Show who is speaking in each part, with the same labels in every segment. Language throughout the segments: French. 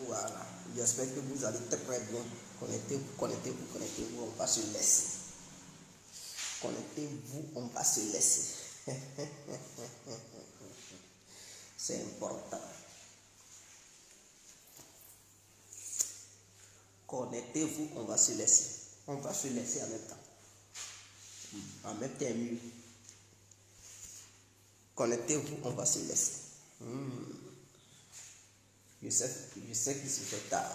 Speaker 1: Voilà. J'espère que vous allez très bien. Connectez-vous, on va se laisser. Connectez-vous, on va se laisser. C'est important. Connectez-vous, on va se laisser. On va se laisser en même temps. En même temps, mieux. Connectez-vous, on va se laisser. Je sais qu'il se fait tard.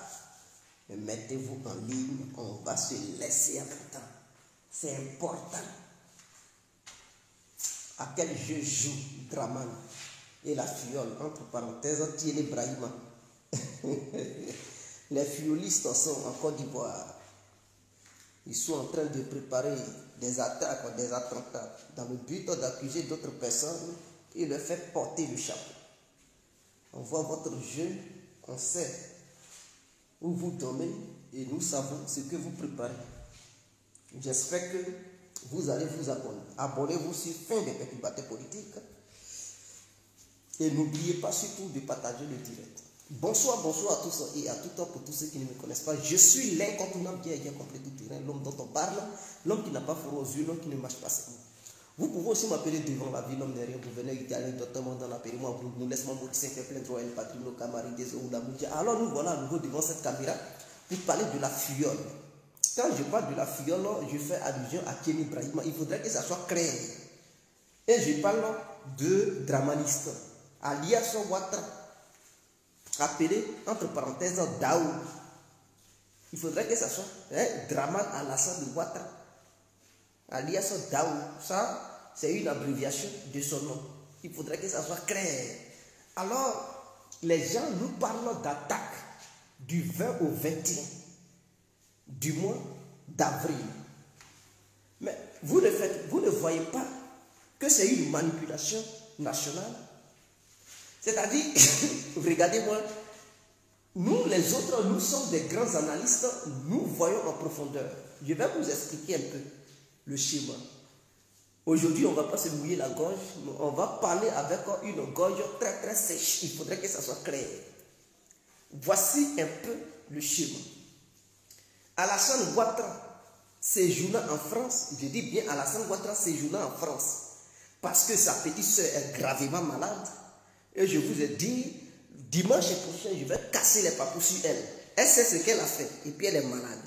Speaker 1: Mais mettez-vous en ligne, on va se laisser en même temps. C'est important. À quel jeu joue Draman et la fiole, entre parenthèses, Thierry Brahima. Les fiolistes sont en Côte d'Ivoire. Ils sont en train de préparer des attaques, des attentats, dans le but d'accuser d'autres personnes et leur faire porter le chapeau. On voit votre jeu, on sait où vous dormez et nous savons ce que vous préparez. J'espère que vous allez vous abonner. Abonnez-vous sur Fin des Perturbateurs Politiques. Et n'oubliez pas surtout de partager le direct. Bonsoir à tous et à tout temps pour tous ceux qui ne me connaissent pas. Je suis l'incontournable qui a compris tout terrain, l'homme dont on parle, l'homme qui n'a pas froid aux yeux, l'homme qui ne marche pas seul. Vous pouvez aussi m'appeler devant la vie, l'homme derrière. Vous venez italien, docteur dans la périmètre, vous nous laissez mon saint fait plein de royal patrimoine, camarades des eaux, la moudia. Alors nous voilà à nouveau devant cette caméra pour parler de la fiole. Quand je parle de la fiole, je fais allusion à Thierry Brahima. Il faudrait que ça soit clair. Et je parle de dramaniste, alias Ouattara, appelé entre parenthèses Daou. Il faudrait que ça soit Draman Alassane de Ouattara, alias Daou. Ça, c'est une abréviation de son nom. Il faudrait que ça soit clair. Alors, les gens nous parlent d'attaque du 20 au 21 du mois d'avril. Mais vous ne voyez pas que c'est une manipulation nationale. C'est-à-dire, regardez-moi, nous les autres, nous sommes des grands analystes, nous voyons en profondeur. Je vais vous expliquer un peu le schéma. Aujourd'hui, on ne va pas se mouiller la gorge, on va parler avec une gorge très très sèche. Il faudrait que ça soit clair. Voici un peu le schéma. Alassane Ouattara séjournant en France, je dis bien Alassane Ouattara séjournant en France, parce que sa petite soeur est gravement malade. Et je vous ai dit, dimanche prochain, je vais casser les papous sur elle. Elle sait ce qu'elle a fait, et puis elle est malade.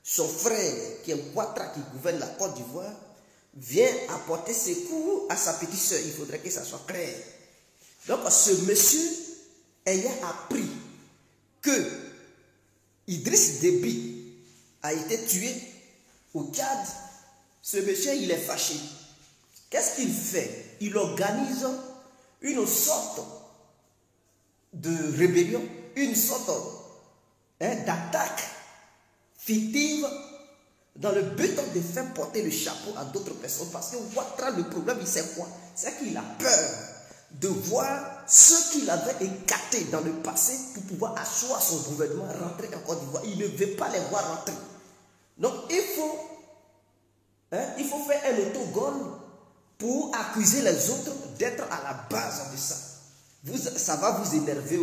Speaker 1: Son frère, qui est Ouattara, qui gouverne la Côte d'Ivoire, vient apporter secours à sa petite soeur. Il faudrait que ça soit clair. Donc, ce monsieur ayant appris que Idriss Déby a été tué au Tchad, ce monsieur, il est fâché. Qu'est-ce qu'il fait? Il organise une sorte de rébellion, une sorte d'attaque fictive dans le but de faire porter le chapeau à d'autres personnes. Parce que Ouattara, le problème, il sait quoi? C'est qu'il a peur de voir ceux qu'il avait écartés dans le passé pour pouvoir asseoir son gouvernement, rentrer en Côte d'Ivoire. Il ne veut pas les voir rentrer. Donc, il faut faire un autogol pour accuser les autres d'être à la base de ça. Ça va vous énerver,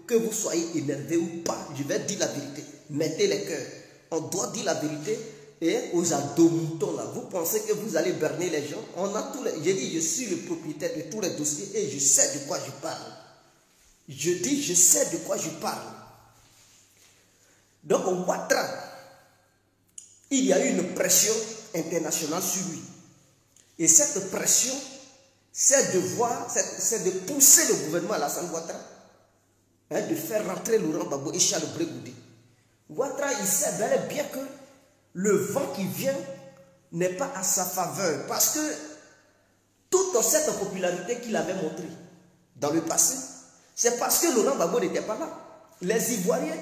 Speaker 1: que vous soyez énervé ou pas. Je vais dire la vérité. Mettez les cœurs. On doit dire la vérité. Et aux ados-moutons là, vous pensez que vous allez berner les gens? On a tous les... J'ai dit, je suis le propriétaire de tous les dossiers et je sais de quoi je parle. Je dis, je sais de quoi je parle. Donc, au Ouattara, il y a eu une pression internationale sur lui. Et cette pression, c'est de pousser le gouvernement Alassane Ouattara, de faire rentrer Laurent Gbagbo et Charles Blé Goudé. Ouattara, il sait bel et bien que le vent qui vient n'est pas à sa faveur. Parce que toute cette popularité qu'il avait montrée dans le passé, c'est parce que Laurent Gbagbo n'était pas là. Les Ivoiriens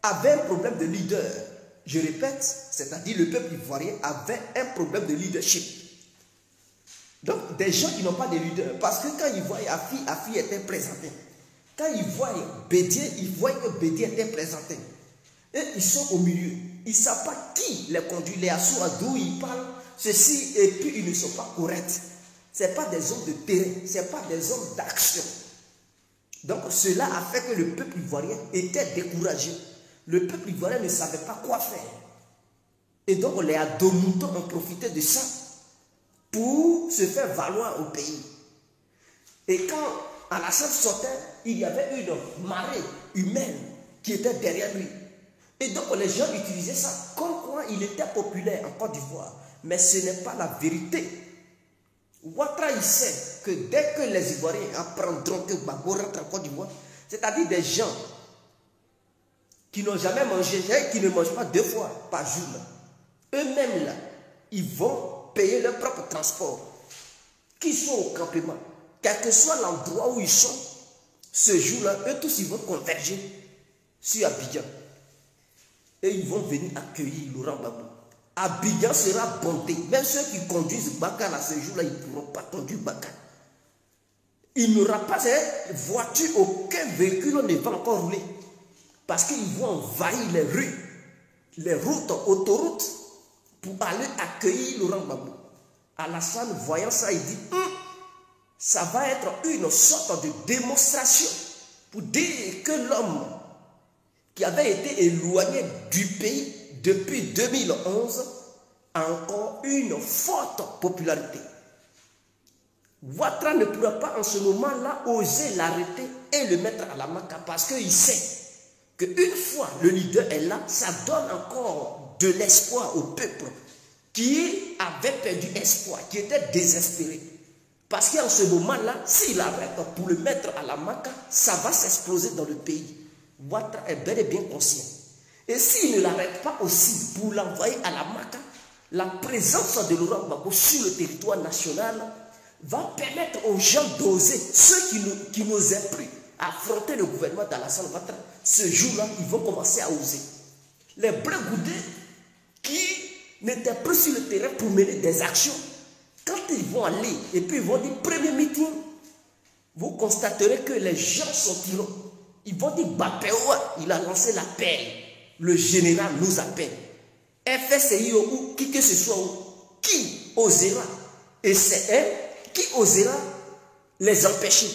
Speaker 1: avaient un problème de leader. Je répète, c'est-à-dire le peuple ivoirien avait un problème de leadership. Donc, des gens qui n'ont pas de leader. Parce que quand ils voient Afi était présenté. Quand ils voient Bédier, ils voient que Bédier était présenté. Et ils sont au milieu. Ils ne savent pas qui les conduit, les assauts, d'où ils parlent. Ceci, et puis ils ne sont pas corrects. Ce n'est pas des hommes de terrain. Ce n'est pas des hommes d'action. Donc cela a fait que le peuple ivoirien était découragé. Le peuple ivoirien ne savait pas quoi faire. Et donc les Adomoutons ont profité de ça pour se faire valoir au pays. Et quand Alassane sortait, il y avait une marée humaine qui était derrière lui. Et donc les gens utilisaient ça comme quoi il était populaire en Côte d'Ivoire. Mais ce n'est pas la vérité. Ouattara, il sait que dès que les Ivoiriens apprendront que Gbagbo rentre en Côte d'Ivoire, c'est-à-dire des gens qui n'ont jamais mangé, qui ne mangent pas 2 fois par jour, eux-mêmes là, ils vont payer leur propre transport, qu'ils soient au campement, quel que soit l'endroit où ils sont, ce jour-là, eux tous ils vont converger sur Abidjan. Et ils vont venir accueillir Laurent Gbagbo. Abidjan sera bondé. Même ceux qui conduisent Bakar à ce jour-là, ils ne pourront pas conduire Bakar. Il n'y aura pas de voiture, aucun véhicule ne va encore rouler. Parce qu'ils vont envahir les rues, les routes, autoroutes, pour aller accueillir Laurent Gbagbo. Alassane, voyant ça, il dit, ça va être une sorte de démonstration pour dire que l'homme qui avait été éloigné du pays depuis 2011 a encore une forte popularité. Ouattara ne pourra pas en ce moment-là oser l'arrêter et le mettre à la maca parce qu'il sait qu'une fois le leader est là, ça donne encore de l'espoir au peuple qui avait perdu espoir, qui était désespéré. Parce qu'en ce moment-là, s'il arrête pour le mettre à la maca, ça va s'exploser dans le pays. Ouattara est bel et bien conscient. Et s'il ne l'arrête pas aussi pour l'envoyer à la maca, la présence de Laurent Gbagbo sur le territoire national va permettre aux gens d'oser, ceux qui n'osaient plus affronter le gouvernement d'Alassane Ouattara, ce jour-là, ils vont commencer à oser. Les Brégoudés qui n'étaient plus sur le terrain pour mener des actions, quand ils vont aller et puis ils vont dire premier meeting, vous constaterez que les gens sont tirés. Ils vont dire Bapéoua, il a lancé l'appel. Le général nous appelle. FSI ou qui que ce soit, qui osera, et c'est elle qui osera les empêcher.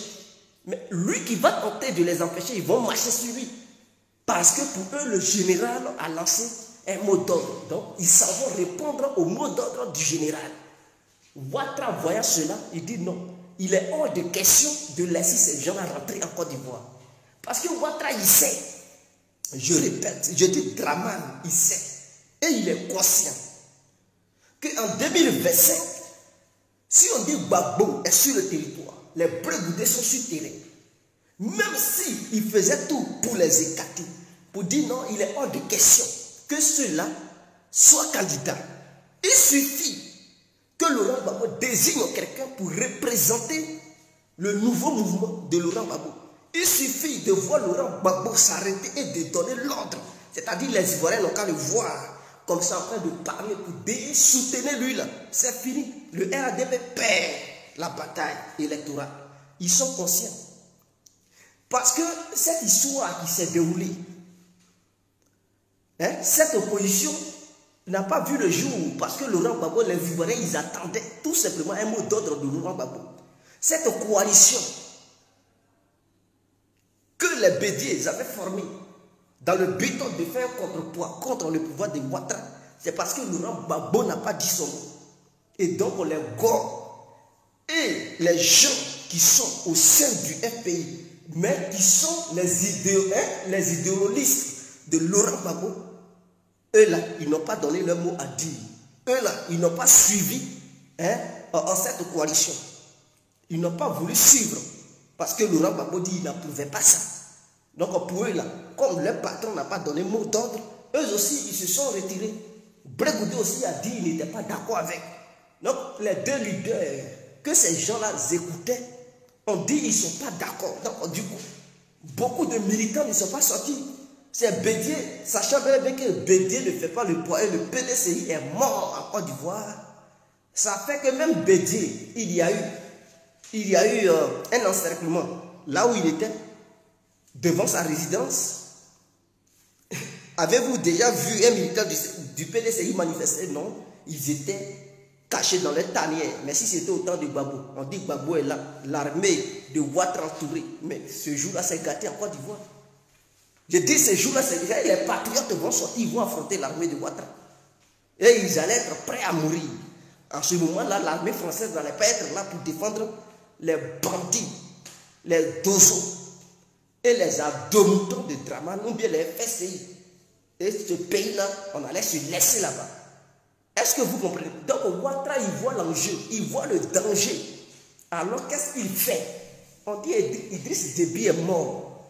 Speaker 1: Mais lui qui va tenter de les empêcher, ils vont marcher sur lui. Parce que pour eux, le général a lancé un mot d'ordre. Donc, ils s'en vont répondre au mot d'ordre du général. Ouattara, voyant cela, il dit non. Il est hors de question de laisser ces gens rentrer en Côte d'Ivoire. Parce que Ouattara, il sait. Je répète, je dis Draman, il sait. Et il est conscient qu'en 2025, si on dit Gbagbo est sur le territoire, les Brégoudés sont sur le terrain, même s'il faisait tout pour les écarter, pour dire non, il est hors de question que ceux-là soient candidats. Il suffit que Laurent Gbagbo désigne quelqu'un pour représenter le nouveau mouvement de Laurent Gbagbo. Il suffit de voir Laurent Gbagbo s'arrêter et de donner l'ordre. C'est-à-dire les Ivoiriens n'ont qu'à le voir comme ça en train de parler pour dire soutenez-lui là. C'est fini. Le RADP perd la bataille électorale. Ils sont conscients. Parce que cette histoire qui s'est déroulée, cette opposition n'a pas vu le jour parce que Laurent Gbagbo, les Ivoiriens, ils attendaient tout simplement un mot d'ordre de Laurent Gbagbo. Cette coalition que les Bédiers avaient formée dans le but de faire contrepoids contre le pouvoir de Ouattara, c'est parce que Laurent Gbagbo n'a pas dit son mot. Et donc les Gors et les gens qui sont au sein du FPI, mais qui sont les idéologistes de Laurent Gbagbo, eux là, ils n'ont pas donné leur mot à dire. Eux là, ils n'ont pas suivi en cette coalition. Ils n'ont pas voulu suivre. Parce que Laurent Gbagbo dit qu'il n'approuvait pas ça. Donc pour eux là, comme leur patron n'a pas donné mot d'ordre, eux aussi ils se sont retirés. Brégoudé aussi a dit qu'il n'était pas d'accord avec. Donc les deux leaders que ces gens-là écoutaient, ont dit qu'ils ne sont pas d'accord. Donc du coup, beaucoup de militants ne sont pas sortis. C'est Bédier, sachant bien que Bédier ne fait pas le poids et le PDCI est mort en Côte d'Ivoire. Ça fait que même Bédier, il y a eu un encerclement là où il était, devant sa résidence. Avez-vous déjà vu un militant du PDCI manifester? Non, ils étaient cachés dans les tanières. Mais si c'était au temps de Gbagbo, on dit que Gbagbo est là, l'armée de Ouattara entourée. Mais ce jour-là, c'est gâté en Côte d'Ivoire. Je dis ce jour-là, c'est gâté. Les patriotes vont sortir, ils vont affronter l'armée de Ouattara. Et ils allaient être prêts à mourir. En ce moment-là, l'armée française n'allait pas être là pour défendre les bandits, les dozos et les adomoutons de Dramane, ou bien les FSI. Et ce pays-là, on allait se laisser là-bas. Est-ce que vous comprenez? Donc Ouattara, il voit l'enjeu, il voit le danger. Alors qu'est-ce qu'il fait? On dit Idriss Déby est mort.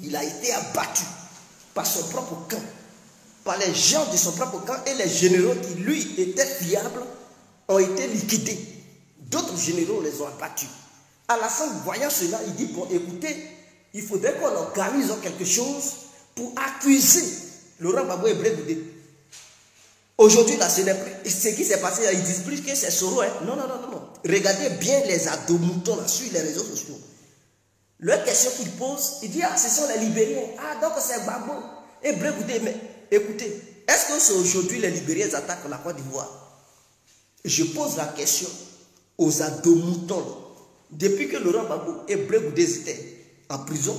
Speaker 1: Il a été abattu par son propre camp, par les gens de son propre camp, et les généraux qui lui étaient fiables ont été liquidés. D'autres généraux les ont abattus. Alassane, voyant cela, il dit, bon écoutez, il faudrait qu'on organise quelque chose pour accuser Laurent Gbagbo et Blé Goudé. Aujourd'hui, là, ce qui s'est passé, ils disent plus que c'est Soro. Hein. Non, non, non, non, non. Regardez bien les adomoutons là, sur les réseaux sociaux. Leur question qu'ils posent, ils disent, ah, ce sont les Libériens. Ah, donc c'est Gbagbo et Blé Goudé. Mais écoutez, est-ce que c'est aujourd'hui les Libériens attaquent la Côte d'Ivoire? Je pose la question aux adomoutons. Depuis que Laurent Gbagbo et Blé Goudé étaient en prison,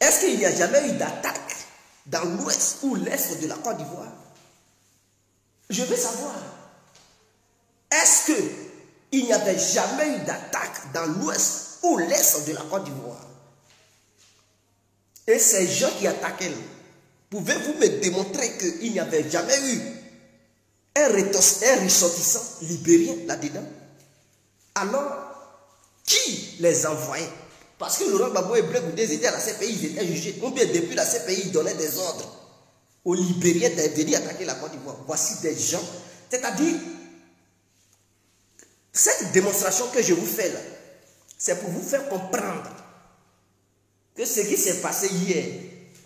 Speaker 1: est-ce qu'il n'y a jamais eu d'attaque dans l'ouest ou l'est de la Côte d'Ivoire? Je veux savoir. Est-ce qu'il n'y avait jamais eu d'attaque dans l'ouest ou l'est de la Côte d'Ivoire? Et ces gens qui attaquaient, pouvez-vous me démontrer qu'il n'y avait jamais eu un ressortissant libérien là-dedans? Alors, qui les envoyait? Parce que Laurent Gbagbo et Blé Goudé étaient à la CPI, ils étaient jugés. Ou bien depuis la CPI, ils donnaient des ordres aux Libériens de venir attaquer la Côte d'Ivoire. Voici des gens. C'est-à-dire, cette démonstration que je vous fais là, c'est pour vous faire comprendre que ce qui s'est passé hier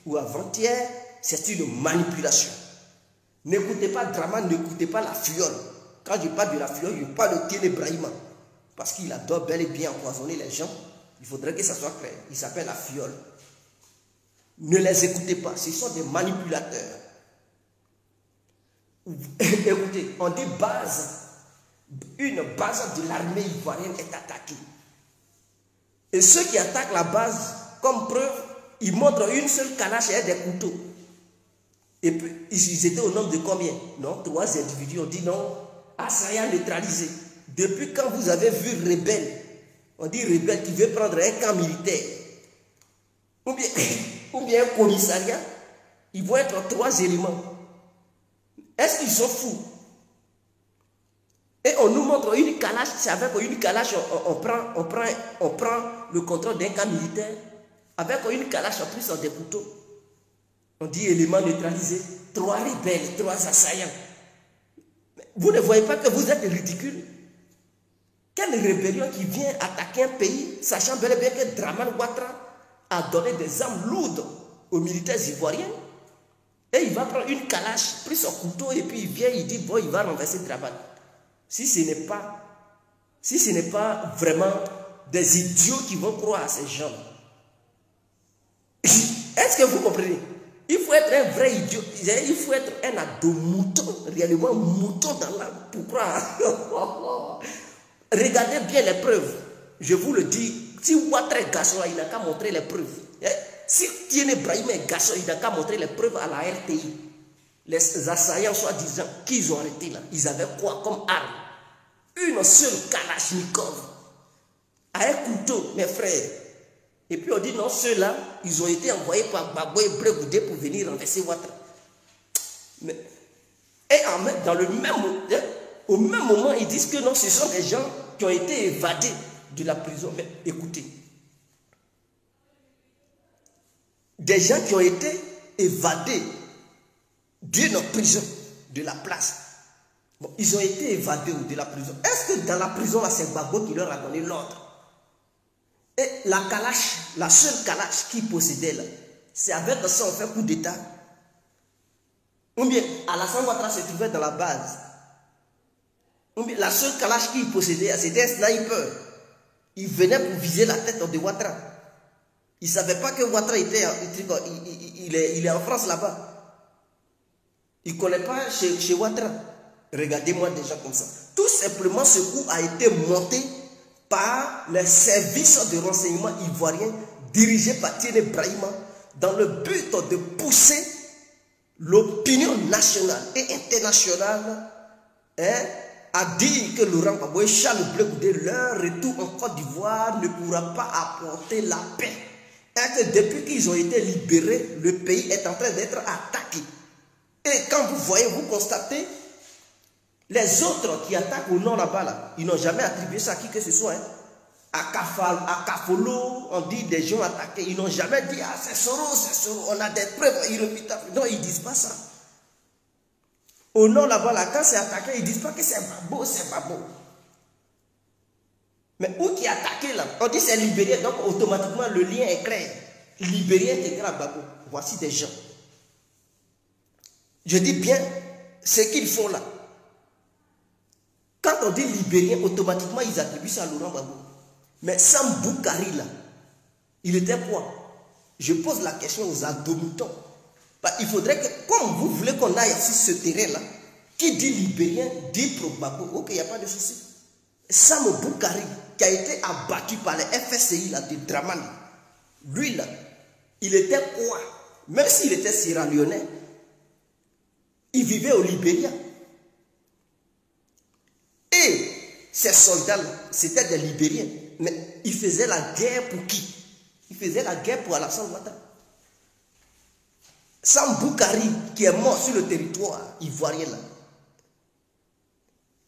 Speaker 1: ou avant-hier, c'est une manipulation. N'écoutez pas Dramane, n'écoutez pas la fiole. Quand je parle de la fiole, je parle de Tiene Brahima. Parce qu'il adore bel et bien empoisonner les gens. Il faudrait que ça soit clair. Il s'appelle la fiole. Ne les écoutez pas. Ce sont des manipulateurs. Écoutez, on dit une base de l'armée ivoirienne est attaquée. Et ceux qui attaquent la base, comme preuve, ils montrent une seule calache et des couteaux. Et puis, ils étaient au nombre de combien? Non, 3 individus. On dit non, assaillant neutralisé. Depuis quand vous avez vu rebelle, on dit rebelle qui veut prendre un camp militaire, ou bien un commissariat, ils vont être 3 éléments. Est-ce qu'ils sont fous? Et on nous montre une calache, c'est avec une calache, on prend le contrôle d'un camp militaire, avec une calache en plus on des couteaux. On dit éléments neutralisés, 3 rebelles, 3 assaillants. Vous ne voyez pas que vous êtes ridicule? Quelle rébellion qui vient attaquer un pays, sachant bel et bien que Dramane Ouattara a donné des armes lourdes aux militaires ivoiriens, et il va prendre une calache, pris son couteau, et puis il vient, il dit, bon, il va renverser Dramane. Si ce n'est pas vraiment des idiots qui vont croire à ces gens. Est-ce que vous comprenez? Il faut être un vrai idiot, il faut être un adomouton, réellement mouton dans l'âme, pour croire. Regardez bien les preuves. Je vous le dis, si Ouattara est garçon, il n'a qu'à montrer les preuves. Si Tiene Brahima est garçon, il n'a qu'à montrer les preuves à la RTI. Les assaillants soi-disant qu'ils ont arrêté là, ils avaient quoi comme arme? Une seule Kalachnikov. À un couteau, mes frères. Et puis on dit non, ceux-là, ils ont été envoyés par Gbagbo et Blé Goudé pour venir renverser Ouattara. Dans le même moment, au même moment, ils disent que non, ce sont des gens qui ont été évadés de la prison. Mais écoutez, des gens qui ont été évadés d'une prison, de la place. Bon, ils ont été évadés de la prison. Est-ce que dans la prison, là, c'est Gbagbo qui leur a donné l'ordre? Et la calache, la seule calache qu'ils possédaient là, c'est avec ça on fait coup d'état. Ou bien Alassane Ouattara se trouvait dans la base. Ou bien la seule calache qu'il possédait, c'était un sniper. Il venait pour viser la tête de Ouattara. Il ne savait pas que Ouattara était il est en France là-bas. Il ne connaît pas chez Ouattara. Regardez-moi des gens comme ça. Tout simplement, ce coup a été monté par les services de renseignement ivoiriens dirigés par Thierry Brahima dans le but de pousser l'opinion nationale et internationale à dire que Laurent Gbagbo et Charles Blé Goudé, leur retour en Côte d'Ivoire ne pourra pas apporter la paix. Et que depuis qu'ils ont été libérés, le pays est en train d'être attaqué. Et quand vous voyez, vous constatez, les autres qui attaquent au nord là-bas, là, ils n'ont jamais attribué ça à qui que ce soit. À Kafolo, on dit des gens attaqués. Ils n'ont jamais dit, ah c'est Soro, on a des preuves irréfutables. Non, ils ne disent pas ça. Au nord là-bas, là, quand c'est attaqué, ils ne disent pas que c'est Gbagbo, c'est Gbagbo. Mais où qui est attaqué là? On dit c'est Libérien, donc automatiquement le lien est clair. Libérien est égal à Gbagbo. Voici des gens. Je dis bien ce qu'ils font là. Quand on dit Libérien, automatiquement ils attribuent ça à Laurent Gbagbo. Mais Sam Boukari là, il était quoi? Je pose la question aux adolescents. Il faudrait que, comme vous voulez qu'on aille sur ce terrain là, qui dit Libérien, dit pro Gbagbo, ok, il n'y a pas de souci. Sam Boukari, qui a été abattu par les FSI là, de Dramani, lui là, il était quoi? Même s'il était Sierra-Léonais, il vivait au Libéria. Et ces soldats-là, c'était des Libériens. Mais ils faisaient la guerre pour qui? Ils faisaient la guerre pour Alassane Ouattara. Sam Boukari, qui est mort sur le territoire ivoirien là,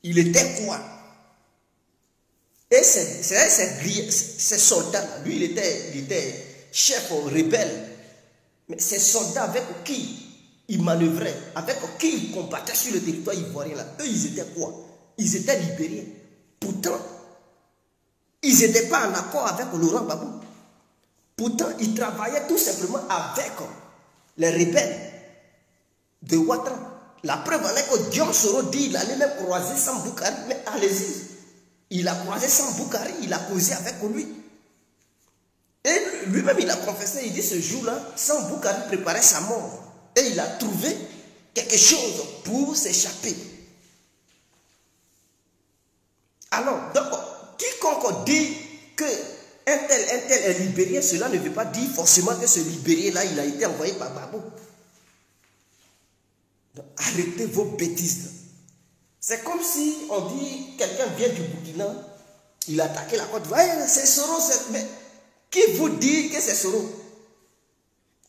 Speaker 1: il était quoi? Et ces soldats-là, lui, il était chef rebelle. Mais ces soldats avec qui il manœuvrait, avec qui il combattait sur le territoire ivoirien là, eux, ils étaient quoi? Ils étaient libériens. Pourtant, ils n'étaient pas en accord avec Laurent Gbagbo. Pourtant, ils travaillaient tout simplement avec les rebelles de Ouattara. La preuve en est que Dion Soro dit qu'il allait même croiser Sam Boukari. Mais allez-y. Il a croisé Sam Boukari, il a causé avec lui. Et lui-même, il a confessé, il dit ce jour-là, Sam Boukari préparait sa mort. Et il a trouvé quelque chose pour s'échapper. Alors, donc, quiconque dit que un tel est libérien, cela ne veut pas dire forcément que ce libérien-là, il a été envoyé par Gbagbo. Arrêtez vos bêtises. C'est comme si on dit quelqu'un vient du Burkina, il a attaqué la Côte d'Ivoire, c'est Soro, mais qui vous dit que c'est Soro?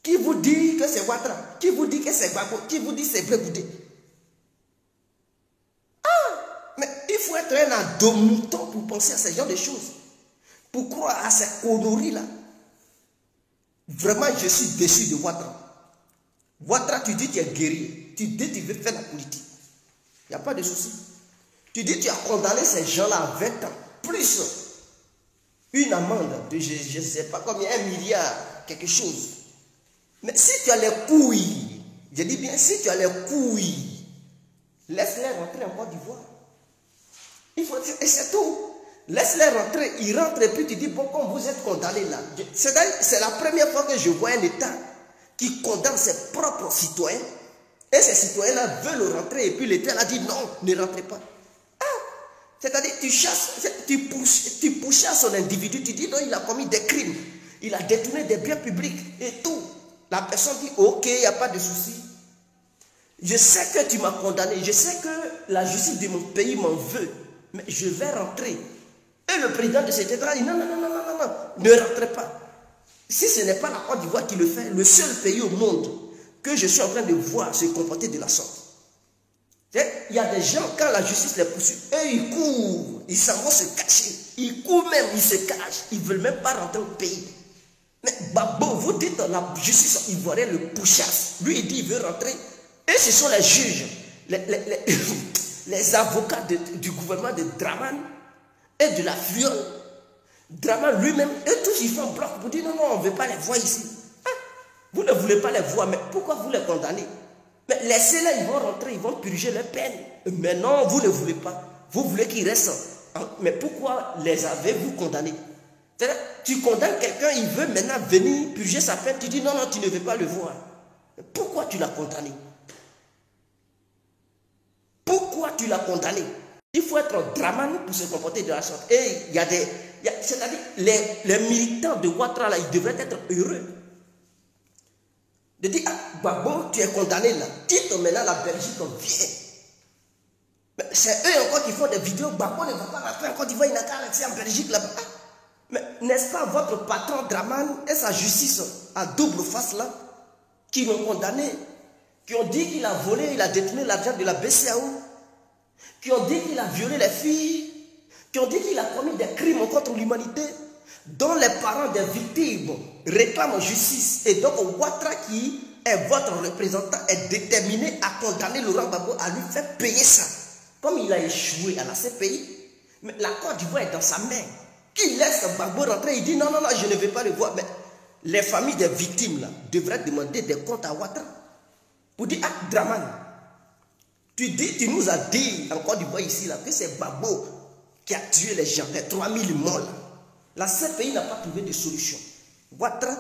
Speaker 1: Qui vous dit que c'est Ouattara? Qui vous dit que c'est Gbagbo? Qui vous dit que c'est Blé Goudé? Mais il faut être un ado-mouton pour penser à ce genre de choses. Pour croire à ces conneries-là. Vraiment, je suis déçu de Ouattara. Ouattara, tu dis que tu es guerrier. Tu dis que tu veux faire la politique. Il n'y a pas de souci. Tu dis que tu as condamné ces gens-là à 20 ans. Plus une amende de, je ne sais pas combien, 1 milliard, quelque chose. Mais si tu as les couilles, je dis bien, si tu as les couilles, laisse-les rentrer en Côte d'Ivoire. Il faut dire, et c'est tout. Laisse-les rentrer, ils rentrent et puis tu dis, bon, comme vous êtes condamnés là. C'est la première fois que je vois un État qui condamne ses propres citoyens. Et ces citoyens-là veulent rentrer et puis l'État a dit non, ne rentrez pas. C'est-à-dire, tu chasses, tu pourchasses son individu, tu dis non, il a commis des crimes, il a détourné des biens publics et tout. La personne dit ok, il n'y a pas de souci. Je sais que tu m'as condamné, je sais que la justice de mon pays m'en veut, mais je vais rentrer. Et le président de cet État dit non, ne rentrez pas. Si ce n'est pas la Côte d'Ivoire qui le fait, le seul pays au monde que je suis en train de voir se comporter de la sorte. Il y a des gens, quand la justice les poursuit, eux ils courent, ils s'en vont se cacher. Ils courent même, ils se cachent, ils ne veulent même pas rentrer au pays. Mais Gbagbo, vous dites la justice ivoirienne le pourchasse. Lui il dit il veut rentrer. Et ce sont les juges, les avocats du gouvernement de Dramani et de la Fiole. Dramani lui-même, eux tous ils font bloc pour dire non, on ne veut pas les voir ici. Vous ne voulez pas les voir, mais pourquoi vous les condamnez? Mais laissez-les, ils vont rentrer, ils vont purger leur peine. Mais non, vous ne voulez pas. Vous voulez qu'ils restent. Mais pourquoi les avez-vous condamnés? Tu condamnes quelqu'un, il veut maintenant venir purger sa peine. Tu dis non, tu ne veux pas le voir. Pourquoi tu l'as condamné? Pourquoi tu l'as condamné? Il faut être Dramane pour se comporter de la sorte. Et il y a des... C'est-à-dire, les militants de Ouattara, là, ils devraient être heureux. De dire, ah, Gbagbo, tu es condamné là. Quitte maintenant la Belgique, viens. C'est eux encore qui font des vidéos. Gbagbo ne va pas rentrer en Côte d'Ivoire, il n'a qu'à rester en Belgique là-bas. Ah, mais n'est-ce pas votre patron Dramane et sa justice à double face là, qui l'ont condamné, qui ont dit qu'il a volé, il a détourné l'argent de la BCAO, qui ont dit qu'il a violé les filles, qui ont dit qu'il a commis des crimes contre l'humanité, dont les parents des victimes réclament justice. Et donc Ouattara, qui est votre représentant, est déterminé à condamner Laurent Gbagbo, à lui faire payer ça. Comme il a échoué à la CPI, mais la Côte d'Ivoire est dans sa main. Qu'il laisse Gbagbo rentrer, il dit non, non, non, je ne vais pas le voir. Mais les familles des victimes là devraient demander des comptes à Ouattara. Pour dire, ah, Dramane, tu nous as dit en Côte d'Ivoire ici là, que c'est Gbagbo qui a tué les gens, les 3000 morts là. La CPI n'a pas trouvé de solution. Ouattara,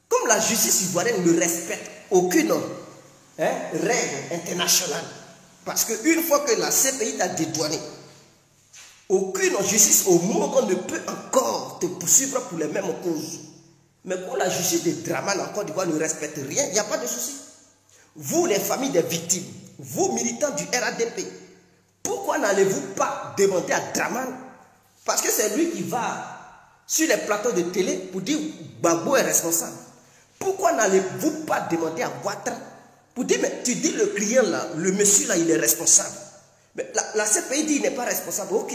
Speaker 1: comme la justice ivoirienne ne respecte aucune règle internationale, parce qu'une fois que la CPI t'a dédouané, aucune justice au monde ne peut encore te poursuivre pour les mêmes causes. Mais quand la justice de Dramane en Côte d'Ivoire ne respecte rien, il n'y a pas de souci. Vous, les familles des victimes, vous, militants du RADP, pourquoi n'allez-vous pas demander à Dramane? Parce que c'est lui qui va sur les plateaux de télé pour dire Gbagbo est responsable. Pourquoi n'allez-vous pas demander à Ouattara pour dire, mais tu dis le client là, le monsieur là, il est responsable. Mais la CPI dit il n'est pas responsable, ok.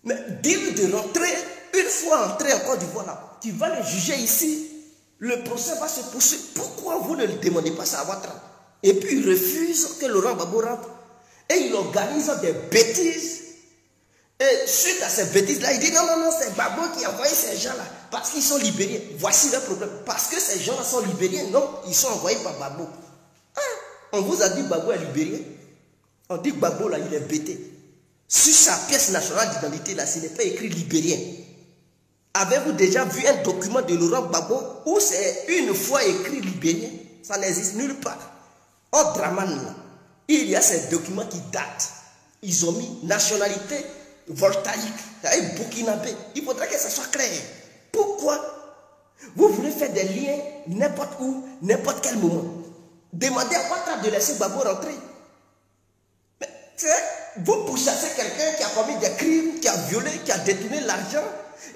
Speaker 1: Mais dis-lui de rentrer, une fois entré en Côte d'Ivoire là, tu vas le juger ici, le procès va se poursuivre. Pourquoi vous ne le demandez pas ça à Ouattara? Et puis il refuse que Laurent Gbagbo rentre. Et il organise des bêtises. Et suite à ces bêtises-là, il dit non, non, non, c'est Gbagbo qui a envoyé ces gens-là parce qu'ils sont libériens. Voici le problème. Parce que ces gens-là sont libériens, non, ils sont envoyés par Gbagbo. Ah, on vous a dit Gbagbo est libérien. On dit Gbagbo là, il est bêté. Sur sa pièce nationale d'identité là, ce n'est pas écrit libérien. Avez-vous déjà vu un document de Laurent Gbagbo où c'est une fois écrit libérien? Ça n'existe nulle part. Au Dramane là, il y a ces documents qui datent. Ils ont mis nationalité voltaïque, c'est-à-dire burkinabé. Il faudrait que ça soit clair. Pourquoi vous voulez faire des liens n'importe où, n'importe quel moment? Demandez à Ouattara de laisser Gbagbo rentrer. Mais vous pourchassez quelqu'un qui a commis des crimes, qui a violé, qui a détourné l'argent,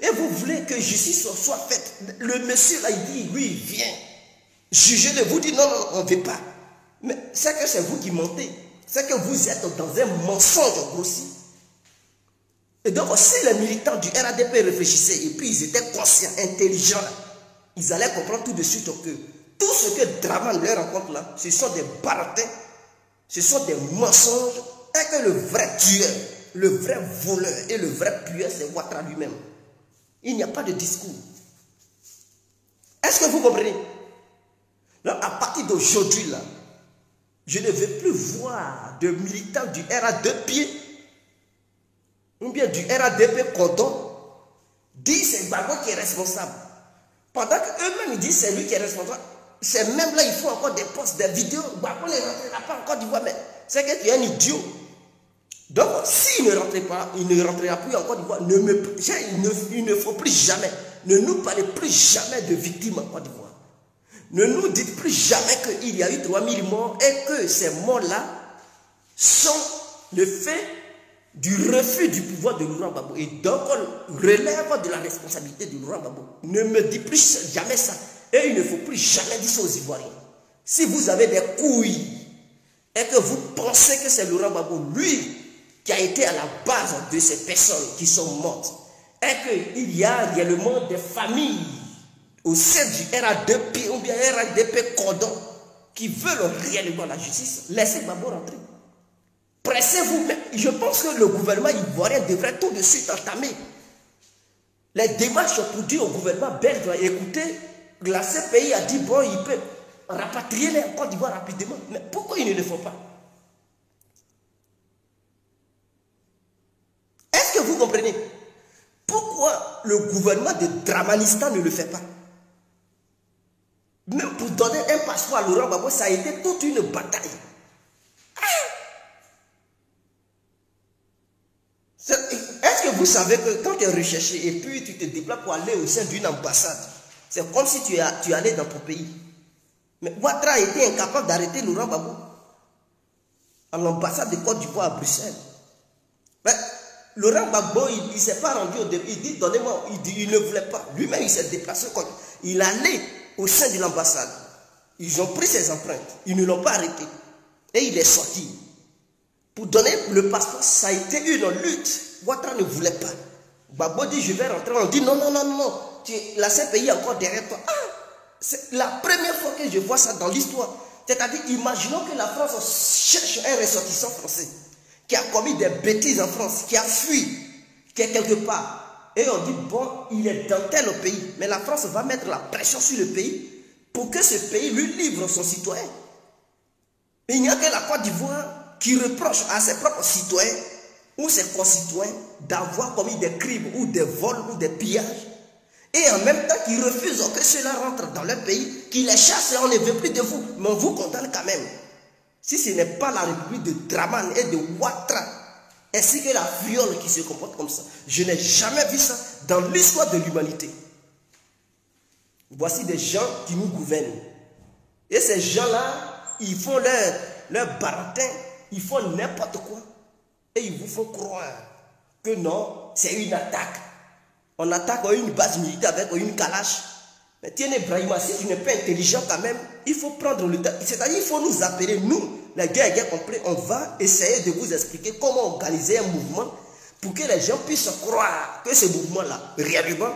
Speaker 1: et vous voulez que justice soit faite. Le monsieur là, il dit, oui, il vient. Jugez-le, vous dites non, non, on ne veut pas. Mais c'est que c'est vous qui mentez. C'est que vous êtes dans un mensonge grossi. Et donc, si les militants du RADP réfléchissaient et puis ils étaient conscients, intelligents, ils allaient comprendre tout de suite que tout ce que Dramane leur rencontre là, ce sont des baratins, ce sont des mensonges, et que le vrai tueur, le vrai voleur et le vrai tueur, c'est Ouattara lui-même. Il n'y a pas de discours. Est-ce que vous comprenez? Donc, à partir d'aujourd'hui là, je ne veux plus voir de militants du RADP ou bien du RADP Cordon dire c'est Gbagbo qui est responsable. Pendant qu'eux-mêmes ils disent c'est lui qui est responsable. C'est même là, il faut encore des posts, des vidéos. Gbagbo ne rentrera pas en Côte d'Ivoire, mais c'est que tu es un idiot. Donc, s'il ne rentrait pas, il ne rentrera plus en Côte d'Ivoire. Il ne faut plus jamais, ne nous parlez plus jamais de victimes en Côte d'Ivoire. Ne nous dites plus jamais qu'il y a eu 3000 morts et que ces morts-là sont le fait du refus du pouvoir de Laurent Gbagbo. Et donc, on relève de la responsabilité de Laurent Gbagbo. Ne me dites plus jamais ça. Et il ne faut plus jamais dire ça aux Ivoiriens. Si vous avez des couilles et que vous pensez que c'est Laurent Gbagbo, lui, qui a été à la base de ces personnes qui sont mortes, et qu'il y a réellement des familles au sein du RADP ou bien RADP Cordon qui veulent réellement la justice, laissez Gbagbo rentrer. Pressez-vous. Je pense que le gouvernement ivoirien devrait tout de suite entamer les démarches pour dire au gouvernement belge, écoutez, la CPI a dit bon, il peut rapatrier les Côte d'Ivoire rapidement. Mais pourquoi ils ne le font pas? Est-ce que vous comprenez? Pourquoi le gouvernement de Dramanistan ne le fait pas? Même pour donner un passeport à Laurent Gbagbo, ça a été toute une bataille. vous savez que quand tu es recherché et puis tu te déplaces pour aller au sein d'une ambassade, c'est comme si tu allais dans ton pays. Mais Ouattara a été incapable d'arrêter Laurent Gbagbo à l'ambassade de Côte d'Ivoire à Bruxelles. Mais Laurent Gbagbo, il ne s'est pas rendu au début. Il dit, donnez-moi. Il ne voulait pas. Lui-même, il s'est déplacé. Il allait au sein de l'ambassade. Ils ont pris ses empreintes. Ils ne l'ont pas arrêté. Et il est sorti. Pour donner le passeport, ça a été une lutte. Ouattara ne voulait pas. Gbagbo dit, je vais rentrer. On dit, non, non, non, non. La CPI est encore derrière toi. Ah, c'est la première fois que je vois ça dans l'histoire. C'est-à-dire, imaginons que la France cherche un ressortissant français qui a commis des bêtises en France, qui a fui, qui est quelque part. Et on dit, bon, il est dans tel pays. Mais la France va mettre la pression sur le pays pour que ce pays lui livre son citoyen. Il n'y a que la Côte d'Ivoire qui reproche à ses propres citoyens ou ses concitoyens d'avoir commis des crimes ou des vols ou des pillages. Et en même temps qu'ils refusent que cela rentre dans leur pays, qu'ils les chassent et on ne veut plus de vous. Mais on vous condamne quand même. Si ce n'est pas la République de Dramane et de Ouattara, ainsi que la viole qui se comporte comme ça, je n'ai jamais vu ça dans l'histoire de l'humanité. Voici des gens qui nous gouvernent. Et ces gens-là, ils font leur baratin, ils font n'importe quoi. Et ils vous font croire que non, c'est une attaque. On attaque une base militaire avec une calache. Mais tiens, Ibrahima, si tu n'es pas intelligent quand même, il faut prendre le temps. C'est-à-dire, il faut nous appeler, nous, les gars complets, on va essayer de vous expliquer comment organiser un mouvement pour que les gens puissent croire que ce mouvement-là, réellement,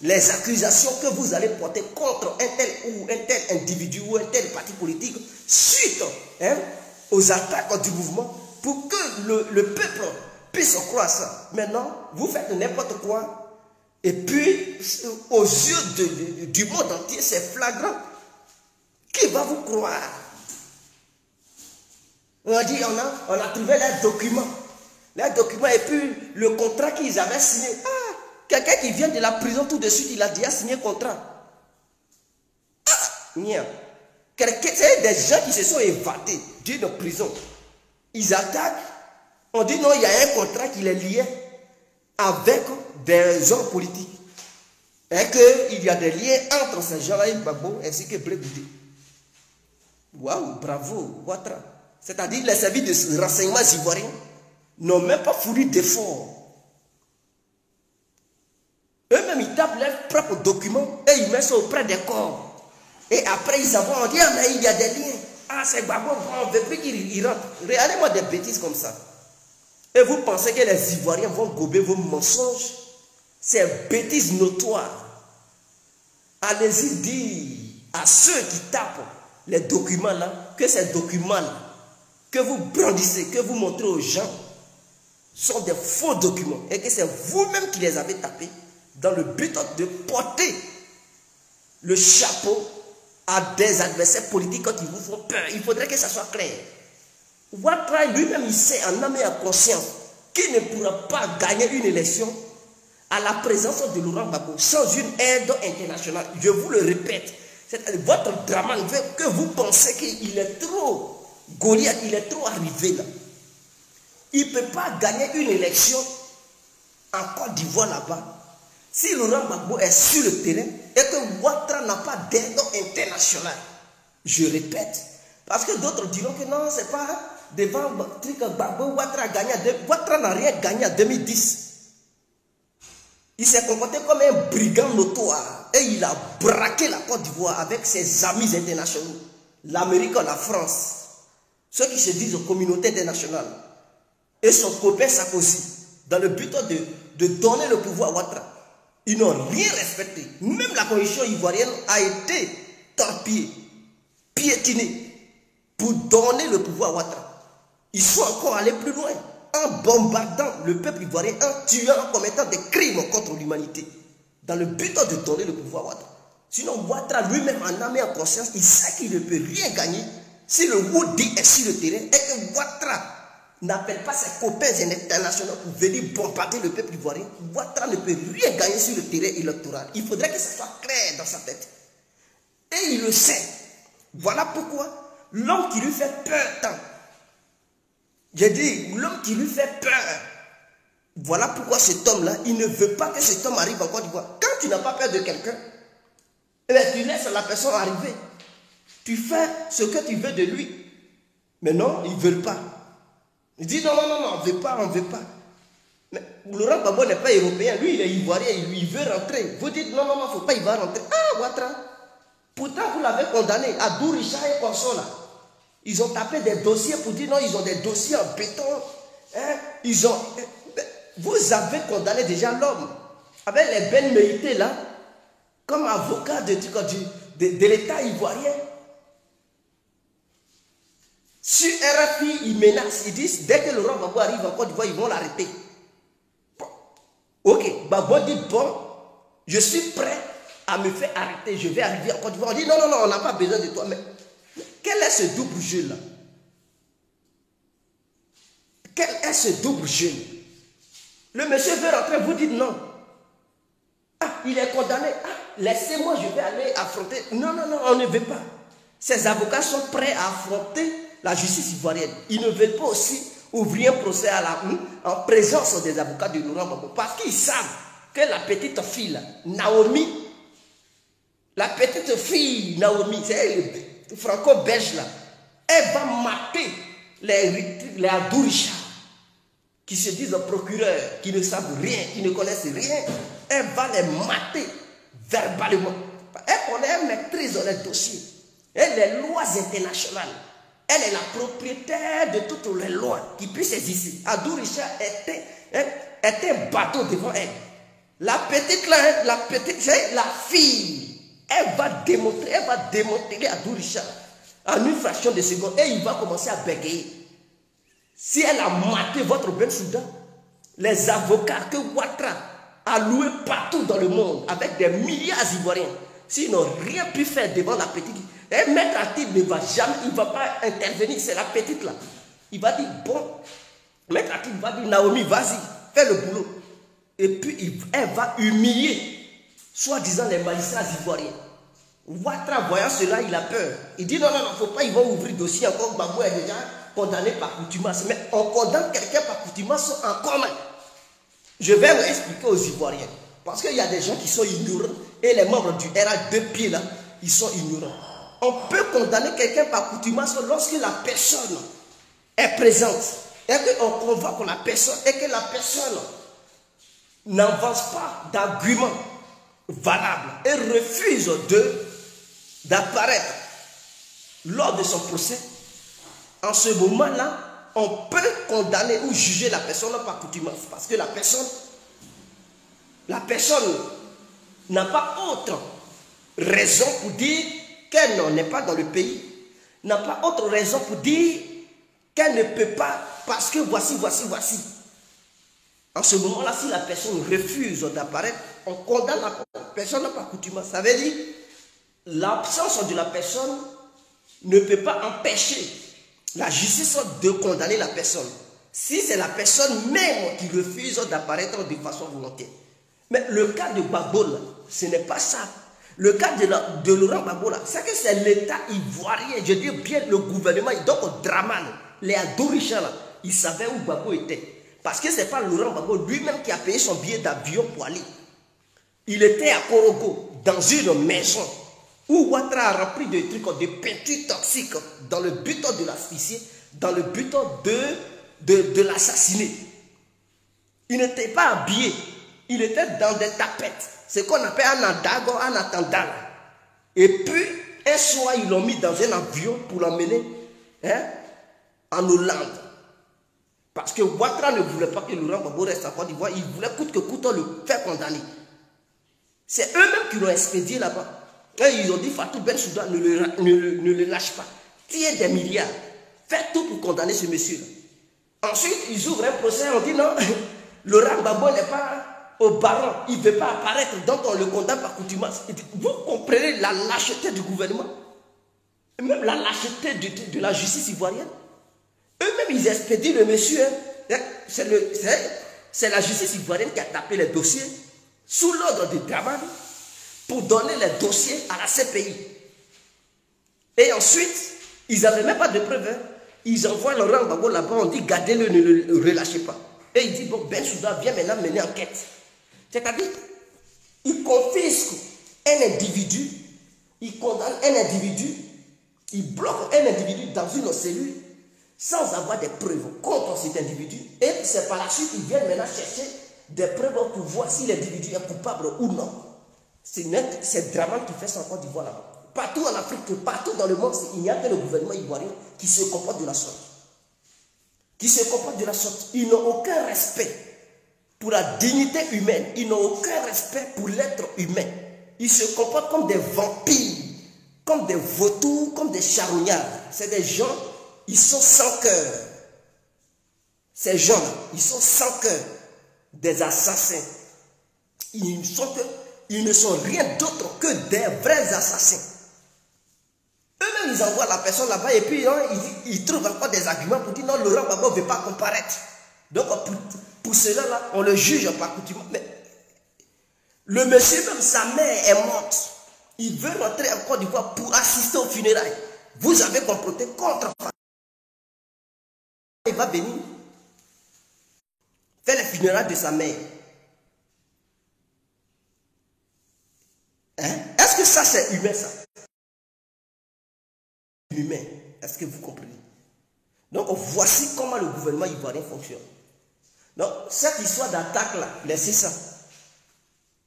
Speaker 1: les accusations que vous allez porter contre un tel ou un tel individu ou un tel parti politique, suite aux attaques du mouvement, pour que le peuple puisse croire ça. Maintenant, vous faites n'importe quoi. Et puis, aux yeux du monde entier, c'est flagrant. Qui va vous croire? On dit, on a trouvé les documents. Les documents et puis le contrat qu'ils avaient signé. Ah, quelqu'un qui vient de la prison tout de suite, il a déjà signé le contrat. Ah, nia. C'est des gens qui se sont évadés d'une prison. Ils attaquent. On dit non, il y a un contrat qui les liait avec des hommes politiques. Et qu'il y a des liens entre ces gens-là, Gbagbo, ainsi que Blé Goudé. Waouh, bravo, Ouattara. C'est-à-dire les services de renseignement ivoiriens n'ont même pas fourni d'efforts. Eux-mêmes, ils tapent leurs propres documents et ils mettent ça auprès des corps. Et après, ils avouent, on dit, ah, mais il y a des liens. Ah, c'est Gbagbo, on ne veut plus qu'il rentre. Regardez-moi des bêtises comme ça. Et vous pensez que les Ivoiriens vont gober vos mensonges? C'est bêtises notoires. Allez-y dire à ceux qui tapent les documents là, que ces documents là, que vous brandissez, que vous montrez aux gens, sont des faux documents. Et que c'est vous-même qui les avez tapés dans le but de porter le chapeau à des adversaires politiques qui vous font peur. Il faudrait que ça soit clair. Ouattara lui-même, il sait en âme et en conscience qu'il ne pourra pas gagner une élection à la présence de Laurent Gbagbo sans une aide internationale. Je vous le répète, votre Dramane veut que vous pensez qu'il est trop Goliath, il est trop arrivé là. Il ne peut pas gagner une élection en Côte d'Ivoire là-bas si Laurent Gbagbo est sur le terrain et que Ouattara n'a pas d'aide internationale. Je répète, parce que d'autres diront que non, c'est pas devant Gbagbo, Ouattara a gagné. Ouattara n'a rien gagné en 2010. Il s'est comporté comme un brigand notoire et il a braqué la Côte d'Ivoire avec ses amis internationaux, l'Amérique, la France, ceux qui se disent communauté internationale, et son copain Sarkozy, dans le but de donner le pouvoir à Ouattara. Ils n'ont rien respecté. Même la constitution ivoirienne a été torpillée, piétinée, pour donner le pouvoir à Ouattara. Ils sont encore allés plus loin, en bombardant le peuple ivoirien, en tuant, en commettant des crimes contre l'humanité, dans le but de donner le pouvoir à Ouattara. Sinon, Ouattara lui-même en âme et en conscience, il sait qu'il ne peut rien gagner si le Woudi est sur le terrain et que Ouattara n'appelle pas ses copains internationaux pour venir bombarder le peuple ivoirien. Ouattara ne peut rien gagner sur le terrain électoral. Il faudrait que ça soit clair dans sa tête. Et il le sait. Voilà pourquoi l'homme qui lui fait peur tant. J'ai dit, l'homme qui lui fait peur Voilà pourquoi cet homme-là, il ne veut pas que cet homme arrive en Côte d'Ivoire. Quand tu n'as pas peur de quelqu'un, eh bien, tu laisses la personne arriver. Tu fais ce que tu veux de lui. Mais non, ils ne veulent pas. Il dit non, non, non, non, on ne veut pas, on ne veut pas. Mais Laurent Gbagbo n'est pas européen, lui il est ivoirien, il veut rentrer. Vous dites non, non, non, il ne faut pas, il va rentrer. Ah, Ouattara. Pourtant, vous l'avez condamné à Richard et Conso là. Ils ont tapé des dossiers pour dire non, ils ont des dossiers en béton. Hein? Ils ont. Vous avez condamné déjà l'homme. Avec les Ben Meïté là, comme avocat de l'État ivoirien. Sur RFI, ils menacent, ils disent dès que Laurent Gbagbo arrive en Côte d'Ivoire, ils vont l'arrêter. Bon. Ok, Gbagbo dit bon, je suis prêt à me faire arrêter, je vais arriver en Côte d'Ivoire. On dit non, non, non, on n'a pas besoin de toi. Mais quel est ce double jeu là? Quel est ce double jeu? Le monsieur veut rentrer, vous dites non. Ah, il est condamné. Ah, laissez-moi, je vais aller affronter. Non, non, non, on ne veut pas. Ces avocats sont prêts à affronter la justice ivoirienne. Ils ne veulent pas aussi ouvrir un procès à en présence des avocats de Laurent Gbagbo. Parce qu'ils savent que la petite fille, là, Naomi, c'est franco-belge là, elle va mater les Adouricha qui se disent procureurs, qui ne savent rien, qui ne connaissent rien. Elle va les mater verbalement. Elle maîtrise les dossiers. Et les lois internationales. Elle est la propriétaire de toutes les lois qui puissent exister. Adouricha était un bateau devant elle. La petite là, c'est la fille. Elle va démontrer Adouricha en une fraction de seconde. Et il va commencer à bégayer. Si elle a maté votre Bensouda, les avocats que Ouattara a loués partout dans le monde avec des milliards ivoiriens, s'ils n'ont rien pu faire devant la petite, et Maître Atib ne va jamais, il ne va pas intervenir, c'est la petite là. Il va dire, bon, Maître Atib va dire, Naomi, vas-y, fais le boulot. Et puis, elle va humilier, soi-disant, les magistrats ivoiriens. Ouattara, voyant cela, il a peur. Il dit, non, non, non, il ne faut pas, ils vont ouvrir dossier encore, Gbagbo est déjà condamné par contumace. Mais on condamne quelqu'un par contumace en commun. Je vais vous expliquer aux Ivoiriens. Parce qu'il y a des gens qui sont ignorants. Et les membres du RA 2 pieds là, ils sont ignorants. On peut condamner quelqu'un par contumace lorsque la personne est présente. Et qu'on convoque la personne et que la personne n'avance pas d'arguments valables et refuse d'apparaître lors de son procès. En ce moment-là, on peut condamner ou juger la personne par contumace parce que la personne n'a pas autre raison pour dire qu'elle n'est pas dans le pays, n'a pas autre raison pour dire qu'elle ne peut pas parce que voici. En ce moment-là, si la personne refuse d'apparaître, on condamne la personne par contumace. Ça veut dire l'absence de la personne ne peut pas empêcher la justice de condamner la personne. Si c'est la personne même qui refuse d'apparaître de façon volontaire. Mais le cas de Gbagbo, ce n'est pas ça. Le cas de Laurent Gbagbo, c'est que c'est l'État ivoirien, je dis bien le gouvernement, donc Draman, les Adouricha, ils savaient où Gbagbo était. Parce que ce n'est pas Laurent Gbagbo lui-même qui a payé son billet d'avion pour aller. Il était à Korogo, dans une maison, où Ouattara a rempli des trucs, des peintures toxiques, dans le but de l'asphyxier, dans le but de l'assassiner. Il n'était pas habillé, il était dans des tapettes. C'est ce qu'on appelle un adago, un attendant. Et puis, un soir, ils l'ont mis dans un avion pour l'emmener en Hollande. Parce que Ouattara ne voulait pas que Laurent Gbagbo reste en Côte d'Ivoire. Il voulait coûte que coûte le faire condamner. C'est eux-mêmes qui l'ont expédié là-bas. Et ils ont dit Fatou Bensouda ne le lâche pas. Tiens des milliards. Faites tout pour condamner ce monsieur-là. Ensuite, ils ouvrent un procès. On dit non, Laurent Gbagbo n'est pas au baron. Il ne veut pas apparaître. Donc on le condamne par contumace. Vous comprenez la lâcheté du gouvernement? Et même la lâcheté de la justice ivoirienne. Eux-mêmes, ils expédient le monsieur. C'est la justice ivoirienne qui a tapé les dossiers sous l'ordre de Draman pour donner les dossiers à la CPI. Et ensuite, ils n'avaient même pas de preuves. Ils envoient Laurent Gbagbo là-bas, on dit gardez-le, ne le relâchez pas. Et il dit, bon, Bensouda vient maintenant mener enquête. C'est-à-dire, il confisque un individu, il condamne un individu, il bloque un individu dans une cellule sans avoir des preuves contre cet individu. Et c'est par la suite qu'ils viennent maintenant chercher des preuves pour voir si l'individu est coupable ou non. C'est Dramane qui fait ça en Côte d'Ivoire là-bas. Partout en Afrique, partout dans le monde, il n'y a que le gouvernement ivoirien qui se comporte de la sorte. Qui se comporte de la sorte. Ils n'ont aucun respect pour la dignité humaine. Ils n'ont aucun respect pour l'être humain. Ils se comportent comme des vampires, comme des vautours, comme des charognards. C'est des gens, ils sont sans cœur. Ces gens-là, ils sont sans cœur. Des assassins. Ils ne sont rien d'autre que des vrais assassins. Eux-mêmes, ils envoient la personne là-bas et puis ils trouvent encore des arguments pour dire non, Laurent Gbagbo ne veut pas comparaître. Donc, pour cela-là, on le juge par coutume. Mais le monsieur, même sa mère est morte. Il veut rentrer en Côte d'Ivoire pour assister aux funérailles. Vous avez comploté contre. Il va venir faire les funérailles de sa mère. Hein? Est-ce que ça, c'est humain, ça? Humain. Est-ce que vous comprenez? Donc, voici comment le gouvernement ivoirien fonctionne. Donc, cette histoire d'attaque-là, laissez ça.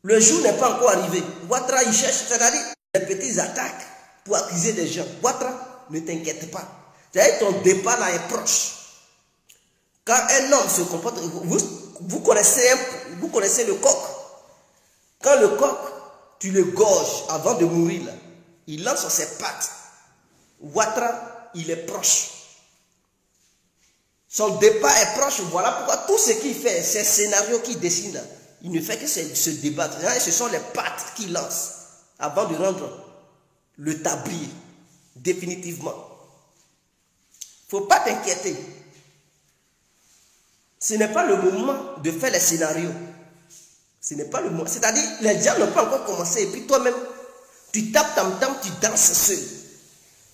Speaker 1: Le jour n'est pas encore arrivé. Ouattara, il cherche, c'est-à-dire des petites attaques pour accuser des gens. Ouattara, ne t'inquiète pas. C'est-à-dire ton départ là est proche. Quand un homme se comporte, vous connaissez le coq. Quand le coq, tu le gorges avant de mourir, là, il lance sur ses pattes. Ouattara, il est proche. Son départ est proche. Voilà pourquoi tout ce qu'il fait, ces scénarios qu'il dessine là, il ne fait que se débattre. Ce sont les pattes qu'il lance avant de rendre le tablier définitivement. Il ne faut pas t'inquiéter. Ce n'est pas le moment de faire les scénarios. Ce n'est pas le moment. C'est-à-dire, les gens n'ont pas encore commencé. Et puis toi-même, tu tapes tam-tam, tu danses seul.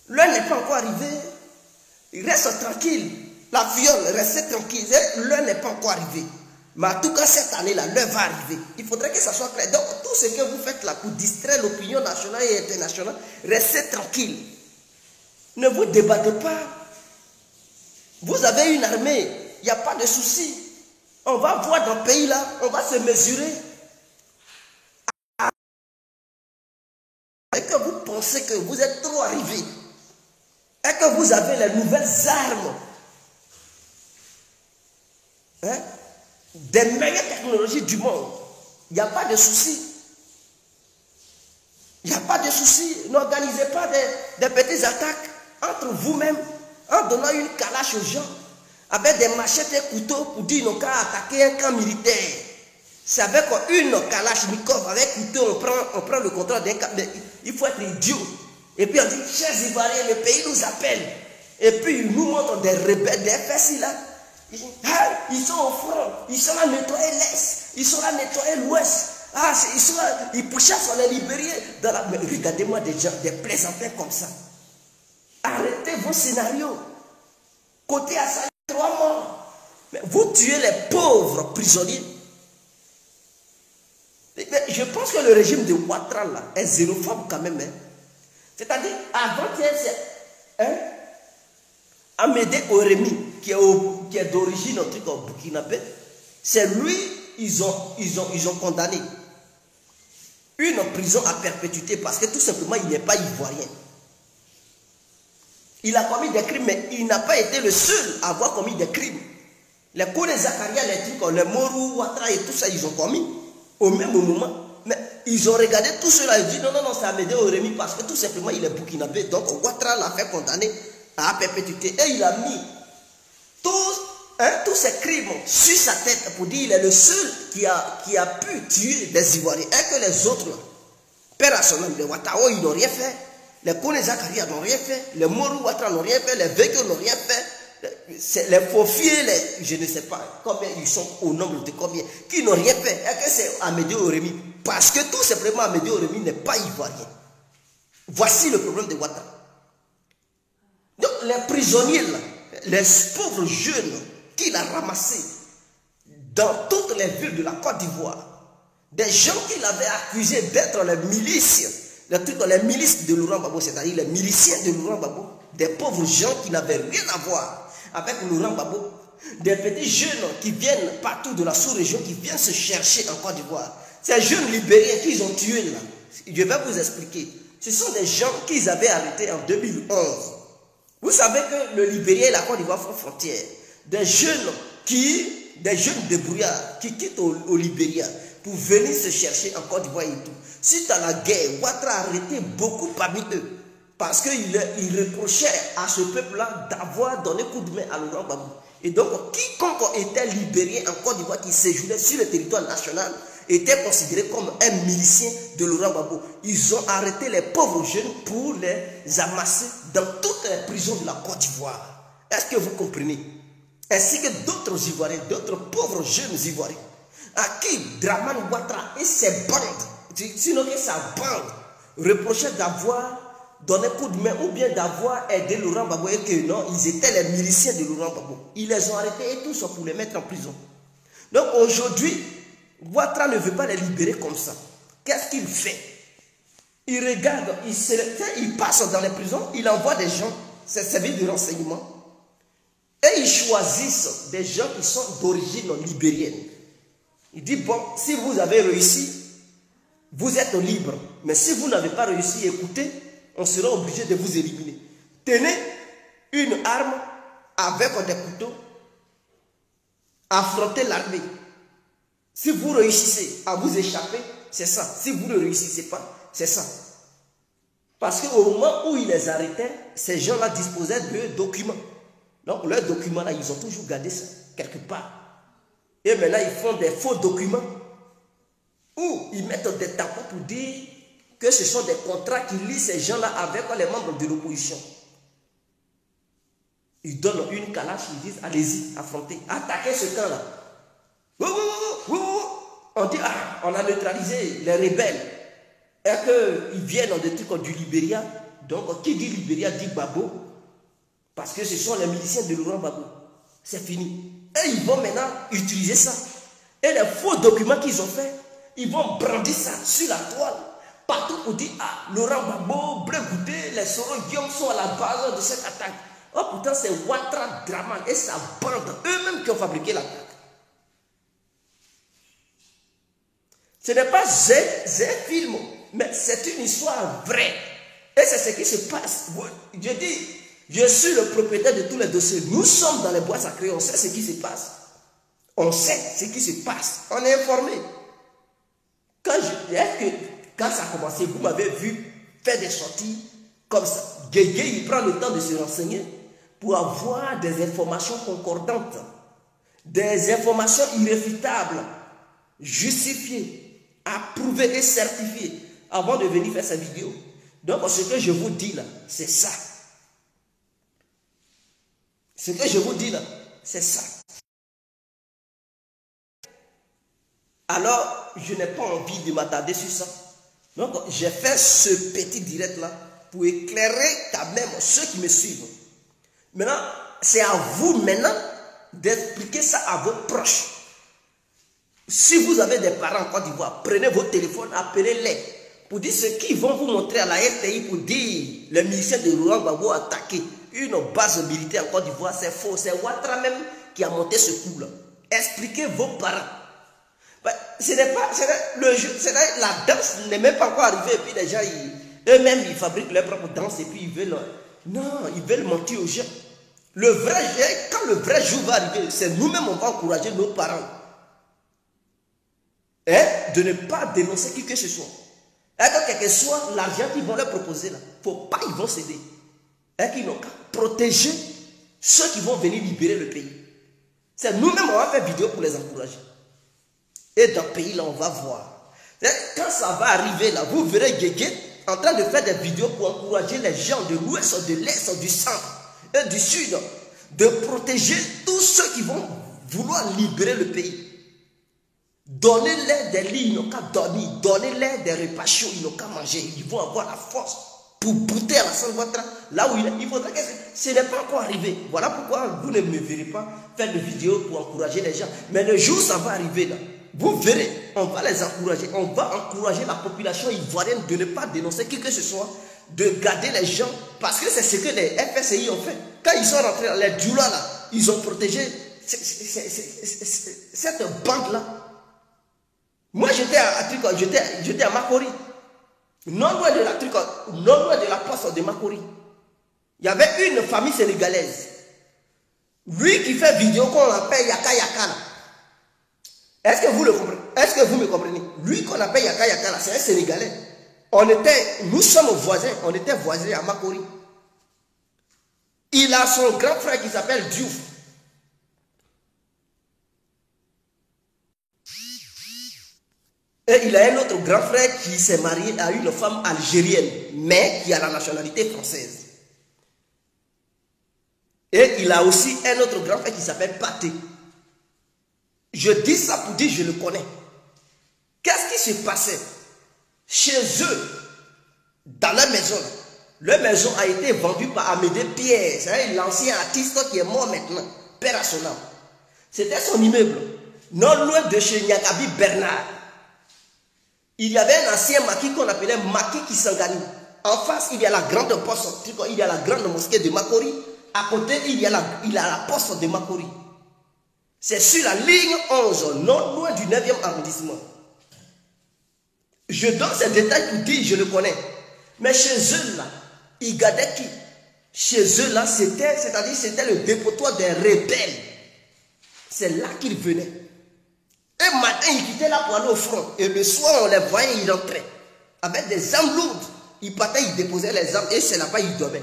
Speaker 1: L'heure n'est pas encore arrivé. Reste tranquille. La viole, restez tranquille. L'heure n'est pas encore arrivée. Mais en tout cas, cette année-là, l'heure va arriver. Il faudrait que ça soit clair. Donc, tout ce que vous faites là pour distraire l'opinion nationale et internationale, restez tranquille. Ne vous débattez pas. Vous avez une armée. Il n'y a pas de souci. On va voir dans le pays là, on va se mesurer. Et que vous pensez que vous êtes trop arrivé. Et que vous avez les nouvelles armes. Hein? Des meilleures technologies du monde. Il n'y a pas de souci. Il n'y a pas de souci. N'organisez pas des petites attaques entre vous-même en donnant une calache aux gens avec des machettes et couteaux pour dire qu'on a attaqué un camp militaire. C'est avec une kalachnikov, avec couteau, on prend le contrôle d'un camp. Il faut être idiot. Et puis on dit, chers Ivoiriens, le pays nous appelle. Et puis ils nous montrent des rebelles, des FSI là. Ils sont au front, ils sont là nettoyer l'Est, ils sont là nettoyer l'Ouest. Ils sont là, ils pourchassent les Libériens. Mais regardez-moi des gens, des plaisantins comme ça. Arrêtez vos scénarios. Côté Assad, 3 morts. Mais vous tuez les pauvres prisonniers. Mais je pense que le régime de Ouattara là est xénophobe quand même. Hein. C'est-à-dire, avant-hier, c'est Amédée Oremi, qui est d'origine au burkinabé, c'est lui, ils ont condamné. Une prison à perpétuité parce que tout simplement, il n'est pas ivoirien. Il a commis des crimes, mais il n'a pas été le seul à avoir commis des crimes. Les Kone Zakaria, les trucs, les Morou, Ouattara et tout ça, ils ont commis au même moment. Mais ils ont regardé tout cela et dit non, c'est Amédée Oremi parce que tout simplement, il est burkinabé. Donc, Ouattara l'a fait condamner à perpétuité. Et il a mis tous ces crimes sur sa tête pour dire qu'il est le seul qui a pu tuer des Ivoiriens. Et que les autres, père à son âme, les Ouattara, ils n'ont rien fait. Les Kone Zakaria n'ont rien fait. Les Morou Ouattara n'ont rien fait. Les Végueux n'ont rien fait. Les Fofiers, je ne sais pas combien ils sont au nombre de combien, qui n'ont rien fait. Et que c'est Amédée Oremi. Parce que tout simplement, Amédée Oremi n'est pas ivoirien. Voici le problème de Ouattara. Donc, les prisonniers, là, les pauvres jeunes qu'il a ramassés, dans toutes les villes de la Côte d'Ivoire. Des gens qui l'avaient accusé d'être les milices, les milices de Laurent Gbagbo, c'est-à-dire les miliciens de Laurent Gbagbo, des pauvres gens qui n'avaient rien à voir avec Laurent Gbagbo, des petits jeunes qui viennent partout de la sous-région, qui viennent se chercher en Côte d'Ivoire. Ces jeunes libériens qu'ils ont tués là, je vais vous expliquer. Ce sont des gens qu'ils avaient arrêtés en 2011. Vous savez que le Libéria et la Côte d'Ivoire font frontière. Des jeunes débrouillards qui quittent au Libéria pour venir se chercher en Côte d'Ivoire et tout. Suite à la guerre, Ouattara a arrêté beaucoup parmi eux. Parce qu'il reprochait à ce peuple-là d'avoir donné coup de main à Laurent Gbagbo. Et donc, quiconque était libérien en Côte d'Ivoire qui séjournait sur le territoire national était considéré comme un milicien de Laurent Gbagbo. Ils ont arrêté les pauvres jeunes pour les amasser dans toutes les prisons de la Côte d'Ivoire. Est-ce que vous comprenez? Ainsi que d'autres Ivoiriens, d'autres pauvres jeunes Ivoiriens, à qui Dramane Ouattara et ses bandes, sinon que sa bande, reprochaient d'avoir donné coup de main ou bien d'avoir aidé Laurent Gbagbo et que non, ils étaient les miliciens de Laurent Gbagbo. Ils les ont arrêtés et tout ça pour les mettre en prison. Donc aujourd'hui, Ouattara ne veut pas les libérer comme ça. Qu'est-ce qu'il fait? Il regarde, il passe dans les prisons, il envoie des gens, ses services de renseignement, et ils choisissent des gens qui sont d'origine libérienne. Il dit, bon, si vous avez réussi, vous êtes libre. Mais si vous n'avez pas réussi, écoutez, on sera obligé de vous éliminer. Tenez une arme avec des couteaux, affrontez l'armée. Si vous réussissez à vous échapper, c'est ça. Si vous ne réussissez pas, c'est ça. Parce qu'au moment où ils les arrêtaient, ces gens-là disposaient de documents. Donc leurs documents-là, ils ont toujours gardé ça quelque part. Et maintenant, ils font des faux documents où ils mettent des tampons pour dire que ce sont des contrats qui lient ces gens-là avec les membres de l'opposition. Ils donnent une calache, ils disent, allez-y, affrontez, attaquez ce camp-là. On dit, ah, on a neutralisé les rebelles. Et qu'ils viennent des trucs du Libéria. Donc, qui dit Libéria dit Gbagbo. Parce que ce sont les miliciens de Laurent Gbagbo. C'est fini. Et ils vont maintenant utiliser ça. Et les faux documents qu'ils ont fait, ils vont brandir ça sur la toile. Partout pour dire, ah, Laurent Gbagbo, Bleu Goudé, les Soro Guillaume sont à la base de cette attaque. Oh, pourtant, c'est Ouattara Dramane et sa bande, eux-mêmes qui ont fabriqué l'attaque. Ce n'est pas un film, mais c'est une histoire vraie. Et c'est ce qui se passe. Je dis, je suis le propriétaire de tous les dossiers. Nous sommes dans les bois sacrés, on sait ce qui se passe. On sait ce qui se passe. On est informé. Quand ça a commencé, vous m'avez vu faire des sorties comme ça. Guégué, il prend le temps de se renseigner pour avoir des informations concordantes, des informations irréfutables, justifiées, approuvées et certifiées avant de venir faire sa vidéo. Donc ce que je vous dis là, c'est ça. Ce que je vous dis là, c'est ça. Alors, je n'ai pas envie de m'attarder sur ça. Donc, j'ai fait ce petit direct là pour éclairer quand même ceux qui me suivent. Maintenant, c'est à vous maintenant d'expliquer ça à vos proches. Si vous avez des parents en Côte d'Ivoire, prenez votre téléphone, appelez-les pour dire ce qu'ils vont vous montrer à la RTI pour dire les miliciens de Laurent Gbagbo ont attaqué une base militaire en Côte d'Ivoire. C'est faux. C'est Ouattara même qui a monté ce coup-là. Expliquez vos parents. Ce n'est pas le jeu, la danse n'est même pas encore arrivée et puis les gens eux-mêmes ils fabriquent leur propre danse et puis ils veulent mentir aux gens. Quand le vrai jour va arriver, c'est nous-mêmes on va encourager nos parents de ne pas dénoncer qui que ce soit. Et quel que soit l'argent qu'ils vont leur proposer là, faut pas ils vont céder. Et qu'ils n'ont qu'à protéger ceux qui vont venir libérer le pays. C'est nous-mêmes on va faire vidéo pour les encourager. Et dans le pays, là, on va voir. Quand ça va arriver, là, vous verrez Guégué en train de faire des vidéos pour encourager les gens de l'ouest, de l'est, du centre et du sud, de protéger tous ceux qui vont vouloir libérer le pays. Donnez-les des lits, ils n'ont qu'à dormir. Donnez-les des repas chauds, ils n'ont qu'à manger. Ils vont avoir la force pour bouter à la San Ouattara, là où il est. Il faudrait que ce n'est pas encore arrivé. Voilà pourquoi vous ne me verrez pas faire de vidéos pour encourager les gens. Mais le jour où ça va arriver là, vous verrez, on va les encourager. On va encourager la population ivoirienne de ne pas dénoncer qui que ce soit, de garder les gens, parce que c'est ce que les FSI ont fait. Quand ils sont rentrés dans les Djoula là, ils ont protégé cette bande-là. Moi, j'étais à Makori, non loin de la poste de Makori. Il y avait une famille sénégalaise. Lui qui fait vidéo qu'on appelle Yaka Yaka là. Est-ce que vous le comprenez? Est-ce que vous me comprenez? Lui qu'on appelle Yaka Yaka là, c'est un Sénégalais. Nous sommes voisins, on était voisins à Makori. Il a son grand frère qui s'appelle Diouf. Et il a un autre grand frère qui s'est marié à une femme algérienne, mais qui a la nationalité française. Et il a aussi un autre grand frère qui s'appelle Pathé. Je dis ça pour dire je le connais. Qu'est-ce qui se passait chez eux, dans leur maison? Leur maison a été vendue par Amédée Pierre, c'est l'ancien artiste qui est mort maintenant, père à son âme. C'était son immeuble, non loin de chez Nyagabi Bernard. Il y avait un ancien maquis qu'on appelait Maquis Kisangani. En face, il y a la grande poste, il y a la grande mosquée de Makori. À côté, il y a la poste de Makori. C'est sur la ligne 11, non loin du 9e arrondissement. Je donne ces détails pour dire, je le connais. Mais chez eux là, ils gardaient qui? Chez eux là, c'était le dépotoir des rebelles. C'est là qu'ils venaient. Un matin, ils quittaient là pour aller au front. Et le soir, on les voyait, ils rentraient. Avec des armes lourdes. Ils partaient, ils déposaient les armes. Et c'est là-bas, ils dormaient.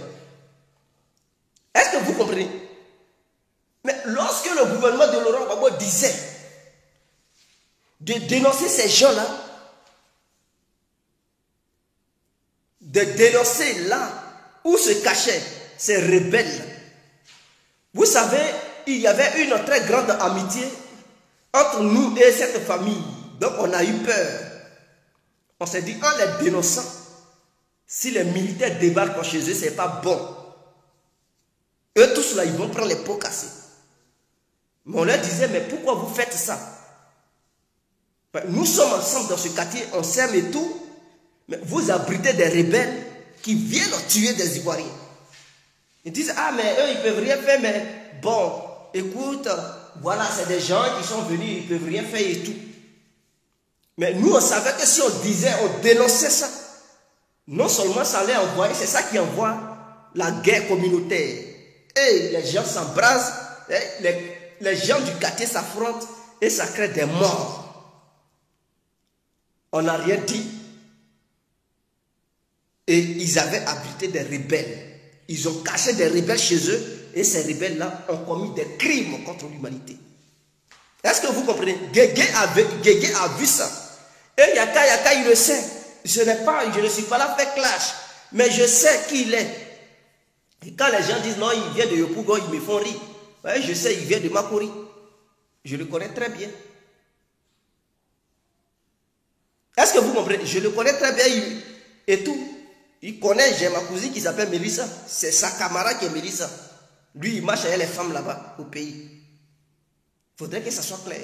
Speaker 1: Est-ce que vous comprenez? Mais lorsque le gouvernement de Laurent Gbagbo disait de dénoncer ces gens-là, de dénoncer là où se cachaient ces rebelles, vous savez, il y avait une très grande amitié entre nous et cette famille. Donc on a eu peur. On s'est dit, en les dénonçant, si les militaires débarquent chez eux, ce n'est pas bon. Eux tous là, ils vont prendre les pots cassés. Mais on leur disait, mais pourquoi vous faites ça? Nous sommes ensemble dans ce quartier, on s'aime et tout, mais vous abritez des rebelles qui viennent tuer des Ivoiriens. Ils disent, ah mais eux ils ne peuvent rien faire, mais bon, écoute, voilà, c'est des gens qui sont venus, ils ne peuvent rien faire et tout. Mais nous on savait que si on disait, on dénonçait ça, non seulement ça allait envoyer, c'est ça qui envoie la guerre communautaire. Et les gens s'embrasent, les gens du quartier s'affrontent et ça crée des morts. On n'a rien dit. Et ils avaient abrité des rebelles. Ils ont caché des rebelles chez eux et ces rebelles-là ont commis des crimes contre l'humanité. Est-ce que vous comprenez? Guégué a vu ça. Et Yaka, il le sait. Je ne suis pas là pour faire clash, mais je sais qui il est. Et quand les gens disent non, il vient de Yopougon, ils me font rire. Ouais, je sais, il vient de Makori. Je le connais très bien. Est-ce que vous comprenez? Je le connais très bien et tout. Il connaît, j'ai ma cousine qui s'appelle Mélissa. C'est sa camarade qui est Mélissa. Lui, il marche avec les femmes là-bas au pays. Il faudrait que ça soit clair.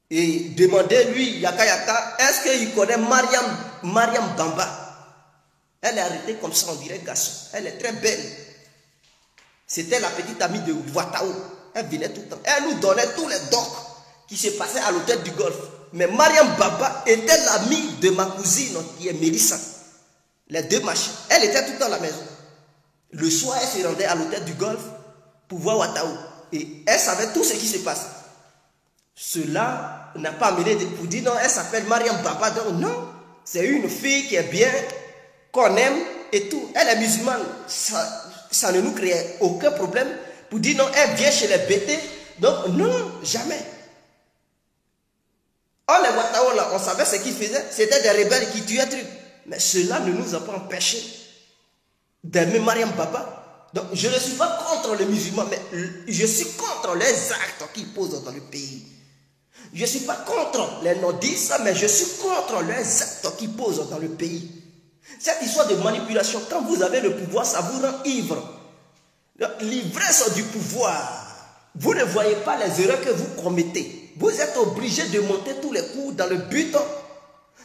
Speaker 1: Et demandez-lui, Yaka, est-ce qu'il connaît Mariam Bamba? Elle est arrêtée comme ça, on dirait garçon. Elle est très belle. C'était la petite amie de Ouattao. Elle venait tout le temps. Elle nous donnait tous les docs qui se passaient à l'hôtel du Golfe. Mais Mariam Baba était l'amie de ma cousine qui est Mélissa. Les deux machines. Elle était tout le temps à la maison. Le soir, elle se rendait à l'hôtel du Golfe pour voir Ouattao. Et elle savait tout ce qui se passe. Cela n'a pas amené pour dire non, elle s'appelle Mariam Baba. Donc non, c'est une fille qui est bien, qu'on aime et tout. Elle est musulmane. Ça ne nous crée aucun problème pour dire non, elle vient chez les bêtés. Donc non, jamais. Oh, les Ouattao là, on savait ce qu'ils faisaient. C'était des rebelles qui tuaient trucs. Mais cela ne nous a pas empêché d'aimer Mariam Baba. Donc je ne suis pas contre les musulmans, mais je suis contre les actes qu'ils posent dans le pays. Je ne suis pas contre les nordistes, mais je suis contre les actes qu'ils posent dans le pays. Cette histoire de manipulation, quand vous avez le pouvoir, ça vous rend ivre. L'ivresse du pouvoir, vous ne voyez pas les erreurs que vous commettez. Vous êtes obligé de monter tous les coups dans le but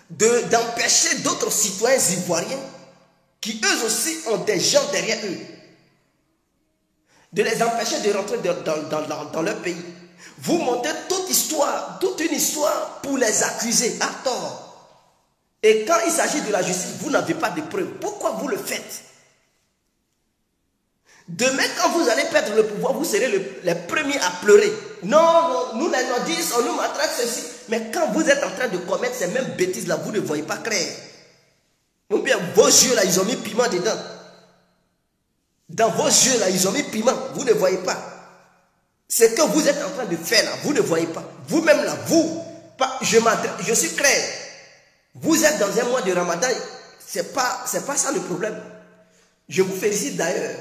Speaker 1: d'empêcher d'autres citoyens ivoiriens qui eux aussi ont des gens derrière eux, de les empêcher de rentrer dans leur pays. Vous montez toute une histoire pour les accuser à tort. Et quand il s'agit de la justice, vous n'avez pas de preuves. Pourquoi vous le faites? Demain, quand vous allez perdre le pouvoir, vous serez les premiers à pleurer. Non, nous les nordistes, on nous maltraite ceci. Mais quand vous êtes en train de commettre ces mêmes bêtises-là, vous ne voyez pas clair. Ou bien vos yeux là, ils ont mis piment dedans. Dans vos yeux là, ils ont mis piment, vous ne voyez pas. Ce que vous êtes en train de faire là, vous ne voyez pas. Vous-même là, je suis clair. Vous êtes dans un mois de Ramadan, c'est pas ça le problème. Je vous félicite d'ailleurs.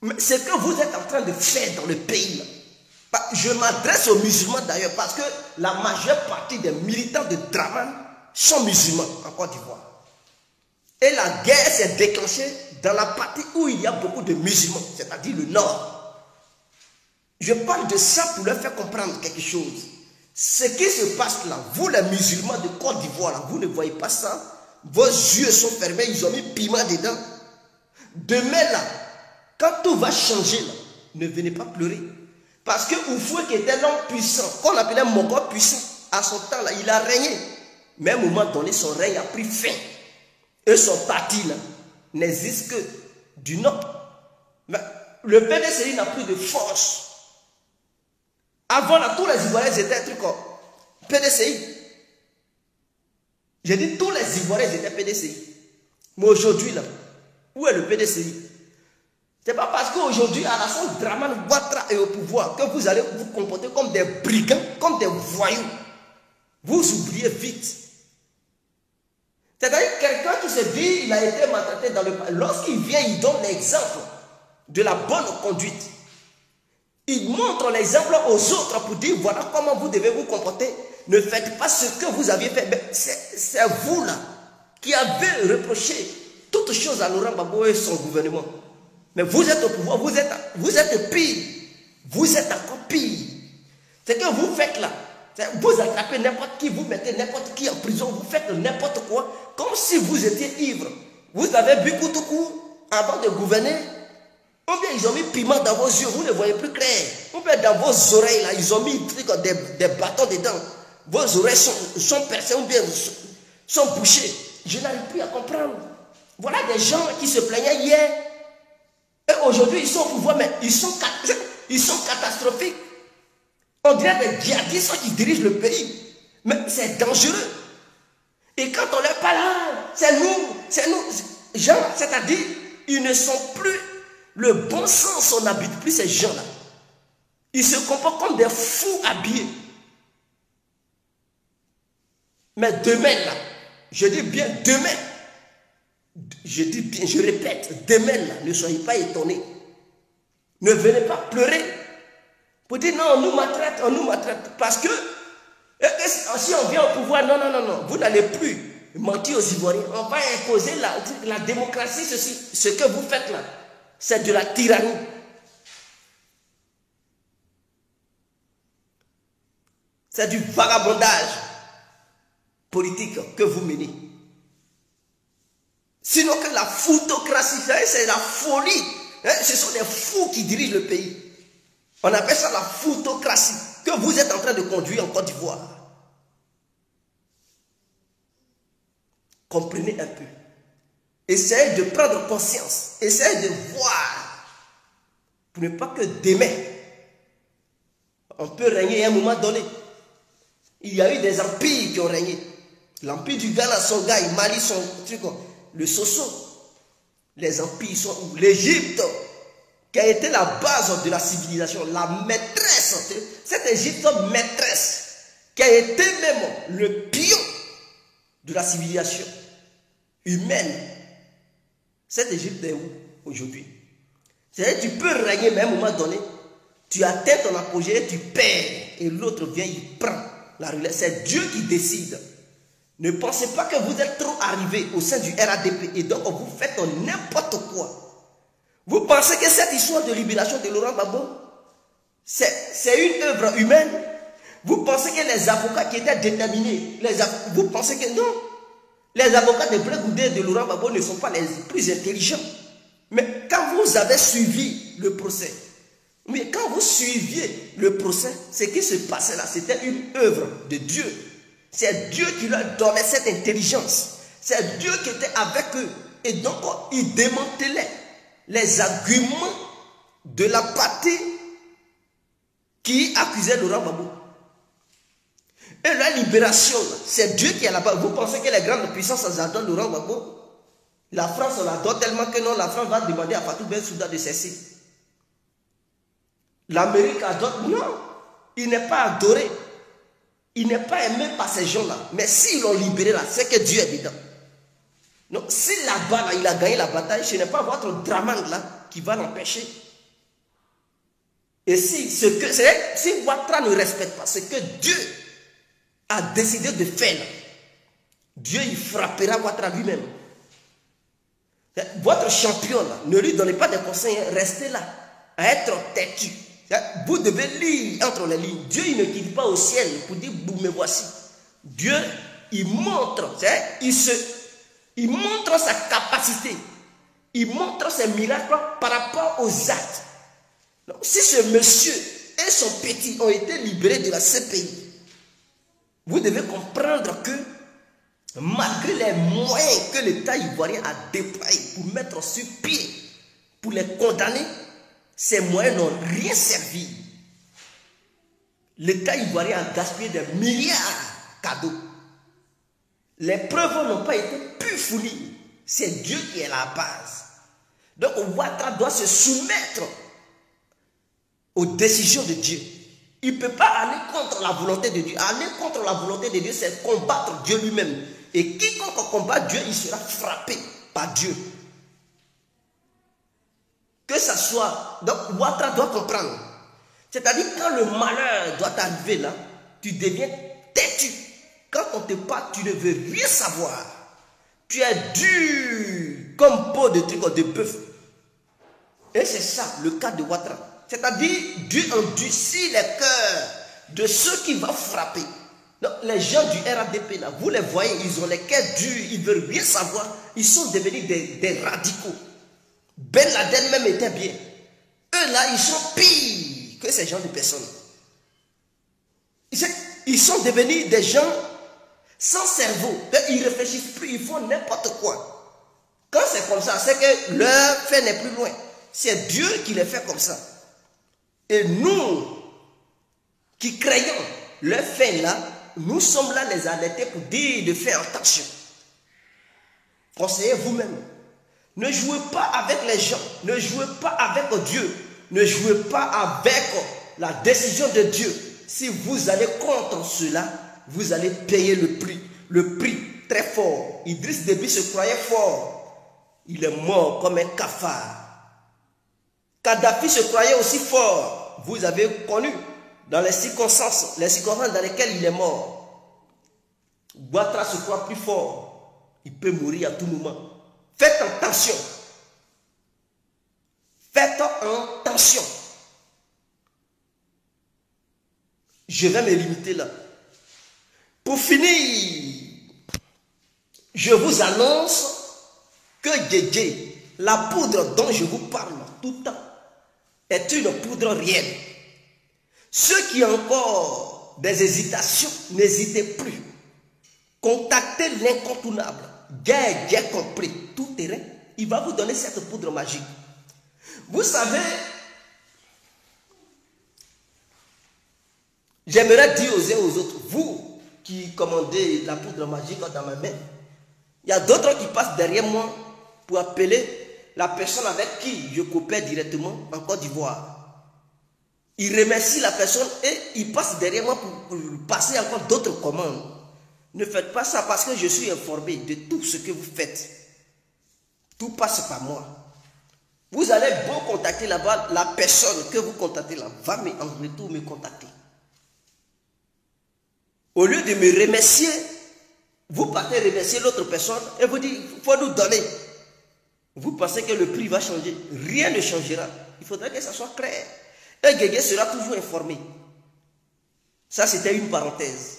Speaker 1: Mais ce que vous êtes en train de faire dans le pays là, je m'adresse aux musulmans d'ailleurs parce que la majeure partie des militants de Draman sont musulmans en Côte d'Ivoire. Et la guerre s'est déclenchée dans la partie où il y a beaucoup de musulmans, c'est-à-dire le nord. Je parle de ça pour leur faire comprendre quelque chose. Ce qui se passe là, vous les musulmans de Côte d'Ivoire, vous ne voyez pas ça. Vos yeux sont fermés, ils ont mis piment dedans. Demain là, quand tout va changer là, ne venez pas pleurer. Parce que Oufoué qui était l'homme puissant, qu'on appelait Mongol puissant, à son temps là, il a régné. Mais à un moment donné, son règne a pris fin. Et son parti là, n'existe que du nord. Mais le PDCI n'a plus de force. Avant là, tous les Ivoiriens étaient un truc comme PDCI. J'ai dit tous les Ivoiriens étaient PDCI. Mais aujourd'hui là, où est le PDCI? C'est pas parce qu'aujourd'hui, à la fin Draman Ouattara est au pouvoir que vous allez vous comporter comme des brigands, comme des voyous. Vous oubliez vite. C'est-à-dire quelqu'un qui se dit il a été maltraité dans le passé. Lorsqu'il vient, il donne l'exemple de la bonne conduite. Il montre l'exemple aux autres pour dire voilà comment vous devez vous comporter. Ne faites pas ce que vous aviez fait. C'est vous là qui avez reproché toutes choses à Laurent Gbagbo et son gouvernement. Mais vous êtes au pouvoir, vous êtes pire. Vous êtes encore pire. Ce que vous faites là, vous attrapez n'importe qui, vous mettez n'importe qui en prison, vous faites n'importe quoi, comme si vous étiez ivre. Vous avez bu tout court avant de gouverner. Ou bien ils ont mis piment dans vos yeux, vous ne voyez plus clair. Ou bien dans vos oreilles là, ils ont mis des bâtons dedans. Vos oreilles sont percées ou bien sont bouchées. Je n'arrive plus à comprendre. Voilà des gens qui se plaignaient hier. Et aujourd'hui, ils sont au pouvoir, mais ils sont catastrophiques. On dirait des djihadistes qui dirigent le pays. Mais c'est dangereux. Et quand on leur parle, c'est nous. Gens, c'est-à-dire, ils ne sont plus, le bon sens, on n'habite plus ces gens-là. Ils se comportent comme des fous habillés. Mais demain, là, je dis bien demain, je dis bien, je répète, demain là, ne soyez pas étonnés. Ne venez pas pleurer. Pour dire non, on nous maltraite. Parce que si on vient au pouvoir, non, vous n'allez plus mentir aux Ivoiriens. On va imposer la démocratie, ceci. Ce que vous faites là, c'est de la tyrannie. C'est du vagabondage politique que vous menez. Sinon que la foutocratie, c'est la folie. Ce sont des fous qui dirigent le pays. On appelle ça la foutocratie que vous êtes en train de conduire en Côte d'Ivoire. Comprenez un peu. Essayez de prendre conscience. Essayez de voir. Pour ne pas que demain, on peut régner à un moment donné. Il y a eu des empires qui ont régné. L'empire du Ghana, Songhai, Mali, le Soso. Les empires sont où? L'Égypte, qui a été la base de la civilisation, la maîtresse, cette Égypte maîtresse, qui a été même le pion de la civilisation humaine. Cette Égypte est où aujourd'hui? C'est-à-dire tu peux régner, mais à un moment donné, tu atteins ton apogée, tu perds, et l'autre vient, il prend la relève. C'est Dieu qui décide. Ne pensez pas que vous êtes trop arrivé au sein du RADP et donc vous faites n'importe quoi. Vous pensez que cette histoire de libération de Laurent Gbagbo, c'est une œuvre humaine? Vous pensez que les avocats qui étaient déterminés, vous pensez que non? Les avocats de Blé Goudé et de Laurent Gbagbo ne sont pas les plus intelligents. Mais quand vous avez suivi le procès, ce qui se passait là, c'était une œuvre de Dieu. C'est Dieu qui leur donnait cette intelligence. C'est Dieu qui était avec eux. Et donc, il démantelait les arguments de la partie qui accusait Laurent Gbagbo. Et la libération, c'est Dieu qui est là-bas. Vous pensez que les grandes puissances adorent Laurent Gbagbo? La France l'adore tellement que non, la France va demander à Fatou Bensouda de cesser. L'Amérique adore. Non, il n'est pas adoré. Il n'est pas aimé par ces gens-là. Mais s'ils l'ont libéré là, c'est que Dieu est dedans. Donc, si là-bas, là, il a gagné la bataille, ce n'est pas votre Draman là qui va l'empêcher. Et si Ouattara ne respecte pas ce que Dieu a décidé de faire, Dieu il frappera Ouattara lui-même. Votre champion là, ne lui donnez pas des conseils, restez là, à être têtu. Vous devez lire entre les lignes. Dieu il ne quitte pas au ciel pour dire me voici. Dieu il montre, il montre sa capacité, il montre ses miracles par rapport aux actes. Donc, si ce monsieur et son petit ont été libérés de la CPI, vous devez comprendre que malgré les moyens que l'État ivoirien a déployés pour mettre sur pied, pour les condamner, ces moyens n'ont rien servi. L'État ivoirien a gaspillé des milliards de cadeaux. Les preuves n'ont pas été plus fournies. C'est Dieu qui est la base. Donc Ouattara doit se soumettre aux décisions de Dieu. Il ne peut pas aller contre la volonté de Dieu. Aller contre la volonté de Dieu, c'est combattre Dieu lui-même. Et quiconque combat Dieu, il sera frappé par Dieu. Que ça soit... Donc, Ouattara doit comprendre. C'est-à-dire, quand le malheur doit arriver là, tu deviens têtu. Quand on te parle, tu ne veux rien savoir. Tu es dur comme peau de truc de bœuf. Et c'est ça, le cas de Ouattara. C'est-à-dire, Dieu endurcit les cœurs de ceux qui vont frapper. Donc, les gens du RADP, là, vous les voyez, ils ont les cœurs durs, ils ne veulent rien savoir. Ils sont devenus des radicaux. Ben Laden même était bien. Eux là, ils sont pires que ces gens de personnes. Ils sont devenus des gens sans cerveau. Ils réfléchissent plus, ils font n'importe quoi. Quand c'est comme ça, c'est que leur fait n'est plus loin. C'est Dieu qui les fait comme ça. Et nous, qui craignons leur fait là, nous sommes là les alertés pour dire de faire attention. Conseillez vous-même. Ne jouez pas avec les gens. Ne jouez pas avec Dieu. Ne jouez pas avec la décision de Dieu. Si vous allez contre cela, vous allez payer le prix. Le prix très fort. Idriss Déby se croyait fort. Il est mort comme un cafard. Kadhafi se croyait aussi fort. Vous avez connu dans les circonstances dans lesquelles il est mort. Ouattara se croit plus fort. Il peut mourir à tout moment. Faites attention. Faites attention. Je vais me limiter là. Pour finir, je vous annonce que Djedje, la poudre dont je vous parle tout le temps, est une poudre réelle. Ceux qui ont encore des hésitations, n'hésitez plus. Contactez l'incontournable. J'ai compris tout terrain. Il va vous donner cette poudre magique. Vous savez, j'aimerais dire aux uns aux autres, vous qui commandez la poudre magique dans ma main, il y a d'autres qui passent derrière moi pour appeler la personne avec qui je coopère directement en Côte d'Ivoire. Il remercie la personne et il passe derrière moi pour passer encore d'autres commandes. Ne faites pas ça parce que je suis informé de tout ce que vous faites. Tout passe par moi. Vous allez beau contacter là-bas, la personne que vous contactez là va en retour me contacter. Au lieu de me remercier, Vous partez remercier l'autre personne et vous dites, il faut nous donner. Vous pensez que le prix va changer. Rien ne changera. Il faudrait que ça soit clair. Et Guégué sera toujours informé. Ça, c'était une parenthèse.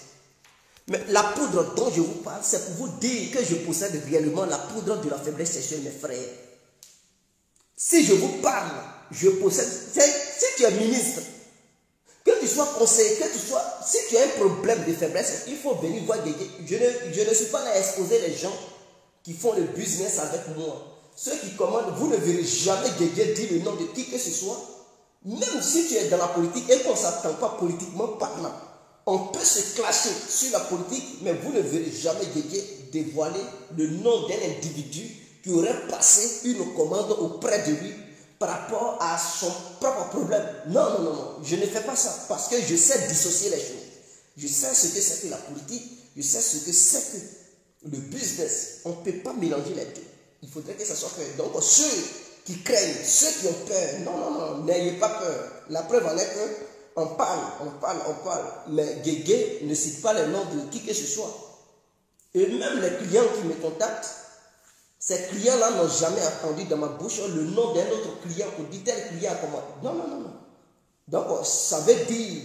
Speaker 1: Mais la poudre dont je vous parle, c'est pour vous dire que je possède réellement la poudre de la faiblesse sexuelle, mes frères. Si je vous parle, je possède... Si tu es ministre, que tu sois conseiller, que tu sois... Si tu as un problème de faiblesse, il faut venir voir Guégué. Je ne suis pas là à exposer les gens qui font le business avec moi. Ceux qui commandent, vous ne verrez jamais Guégué dire le nom de qui que ce soit. Même si tu es dans la politique et qu'on ne s'attend pas politiquement parlant. On peut se clasher sur la politique, mais vous ne verrez jamais Guégué dévoiler le nom d'un individu qui aurait passé une commande auprès de lui par rapport à son propre problème. Non, non, non, non, je ne fais pas ça parce que je sais dissocier les choses. Je sais ce que c'est que la politique, je sais ce que c'est que le business. On ne peut pas mélanger les deux. Il faudrait que ça soit clair. Donc ceux qui craignent, ceux qui ont peur, non, non, non, n'ayez pas peur. La preuve en est que on parle, mais Guégué ne cite pas les noms de qui que ce soit. Et même les clients qui me contactent, ces clients-là n'ont jamais entendu dans ma bouche le nom d'un autre client pour dire tel client à comment. Non, non, non, non. Donc, ça veut dire,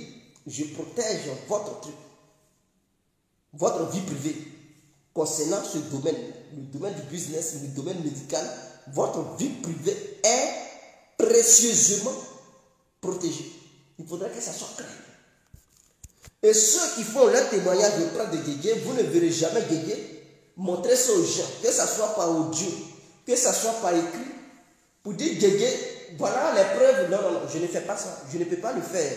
Speaker 1: je protège votre truc, votre vie privée concernant ce domaine, le domaine du business, le domaine médical. Votre vie privée est précieusement protégée. Il faudrait que ça soit clair. Et ceux qui font leur témoignage auprès de Guégué, vous ne verrez jamais Guégué montrer ça aux gens, que ce soit par audio, que ce soit par écrit, pour dire Guégué, voilà les preuves. Non, non, non, je ne fais pas ça. Je ne peux pas le faire.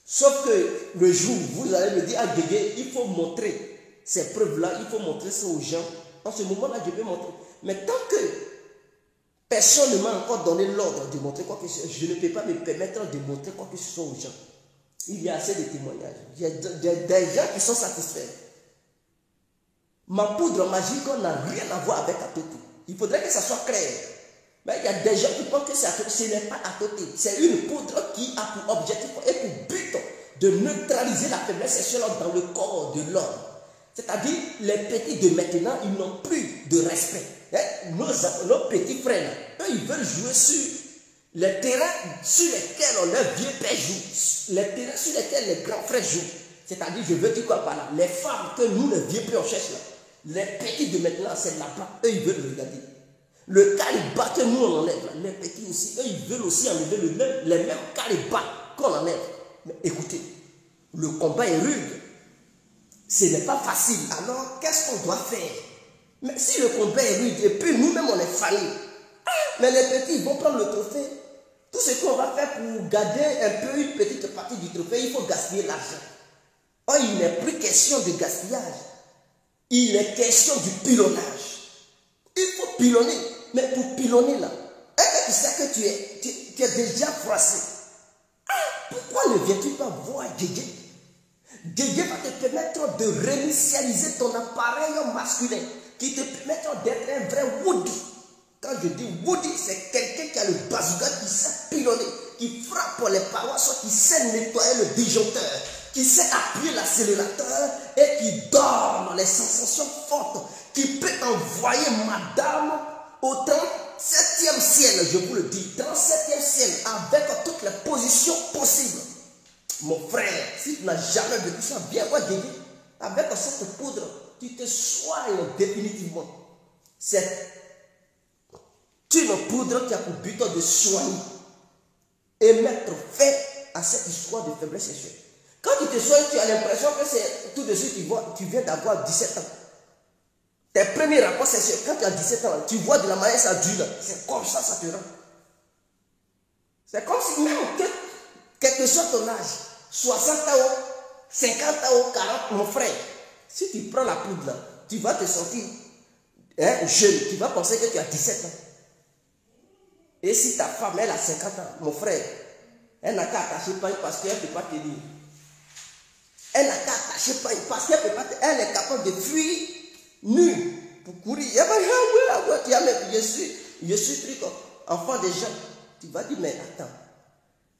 Speaker 1: Sauf que le jour où vous allez me dire, ah Guégué, il faut montrer ces preuves-là, il faut montrer ça aux gens. En ce moment-là, je peux montrer. Mais tant que personne ne m'a encore donné l'ordre de montrer quoi que ce soit, je ne peux pas me permettre de montrer quoi que ce soit aux gens. Il y a assez de témoignages. Il y a des gens qui sont satisfaits. Ma poudre magique n'a rien à voir avec Atoté. Il faudrait que ça soit clair. Mais il y a des gens qui pensent que c'est Atoté. Ce n'est pas Atoté. C'est une poudre qui a pour objectif et pour but de neutraliser la faiblesse sexuelle dans le corps de l'homme. C'est-à-dire, les petits de maintenant, ils n'ont plus de respect. Nos petits frères, eux, ils veulent jouer sur les terrains sur lesquels leurs vieux pères jouent, les terrains sur lesquels les grands frères jouent. C'est-à-dire, je veux dire quoi par là? Les femmes que nous, les vieux pères, on cherche là, les petits de maintenant, c'est là-bas, eux, ils veulent regarder. Le calibat que nous, on enlève, là, les petits aussi, eux, ils veulent aussi enlever les mêmes calibats qu'on enlève. Mais écoutez, le combat est rude. Ce n'est pas facile. Alors, qu'est-ce qu'on doit faire? Mais si le combat est rude, et puis nous-mêmes, on est faillis, mais les petits, ils vont prendre le trophée. Tout ce qu'on va faire pour garder un peu une petite partie du trophée, il faut gaspiller l'argent. Or, il n'est plus question de gaspillage. Il est question du pilonnage. Il faut pilonner. Mais pour pilonner là, tu sais que tu es déjà froissé. Pourquoi ne viens-tu pas voir Guégué? Guégué va te permettre de réinitialiser ton appareil masculin, qui te permettra d'être un vrai Woody. Quand je dis Woody, c'est quelqu'un qui a le bazooka, qui sait pilonner, qui frappe les parois, qui sait nettoyer le disjoncteur, qui sait appuyer l'accélérateur et qui donne les sensations fortes, qui peut envoyer madame au 37e ciel, je vous le dis, 37e ciel, avec toutes les positions possibles. Mon frère, si tu n'as jamais vécu ça, viens voir Guégué. Avec cette poudre, tu te soignes définitivement. C'est une poudre qui a pour but de soigner et mettre fin à cette histoire de faiblesse sexuelle. Quand tu te soignes, tu as l'impression que c'est tout de suite, tu viens d'avoir 17 ans. Tes premiers rapports sexuels, quand tu as 17 ans, tu vois de la manière ça dure. C'est comme ça te rend. C'est comme si même, quel que soit ton âge, 60 ans, 50 ans, 40, mon frère, si tu prends la poudre là, tu vas te sentir jeune, tu vas penser que tu as 17 ans. Et si ta femme, elle a 50 ans, mon frère, elle n'a qu'à attacher pas parce qu'elle ne peut pas tenir. Elle n'a qu'à attacher pas parce qu'elle peut pas tenir. Elle est capable de fuir nue pour courir. Je suis pris comme enfant des gens. Tu vas dire, mais attends.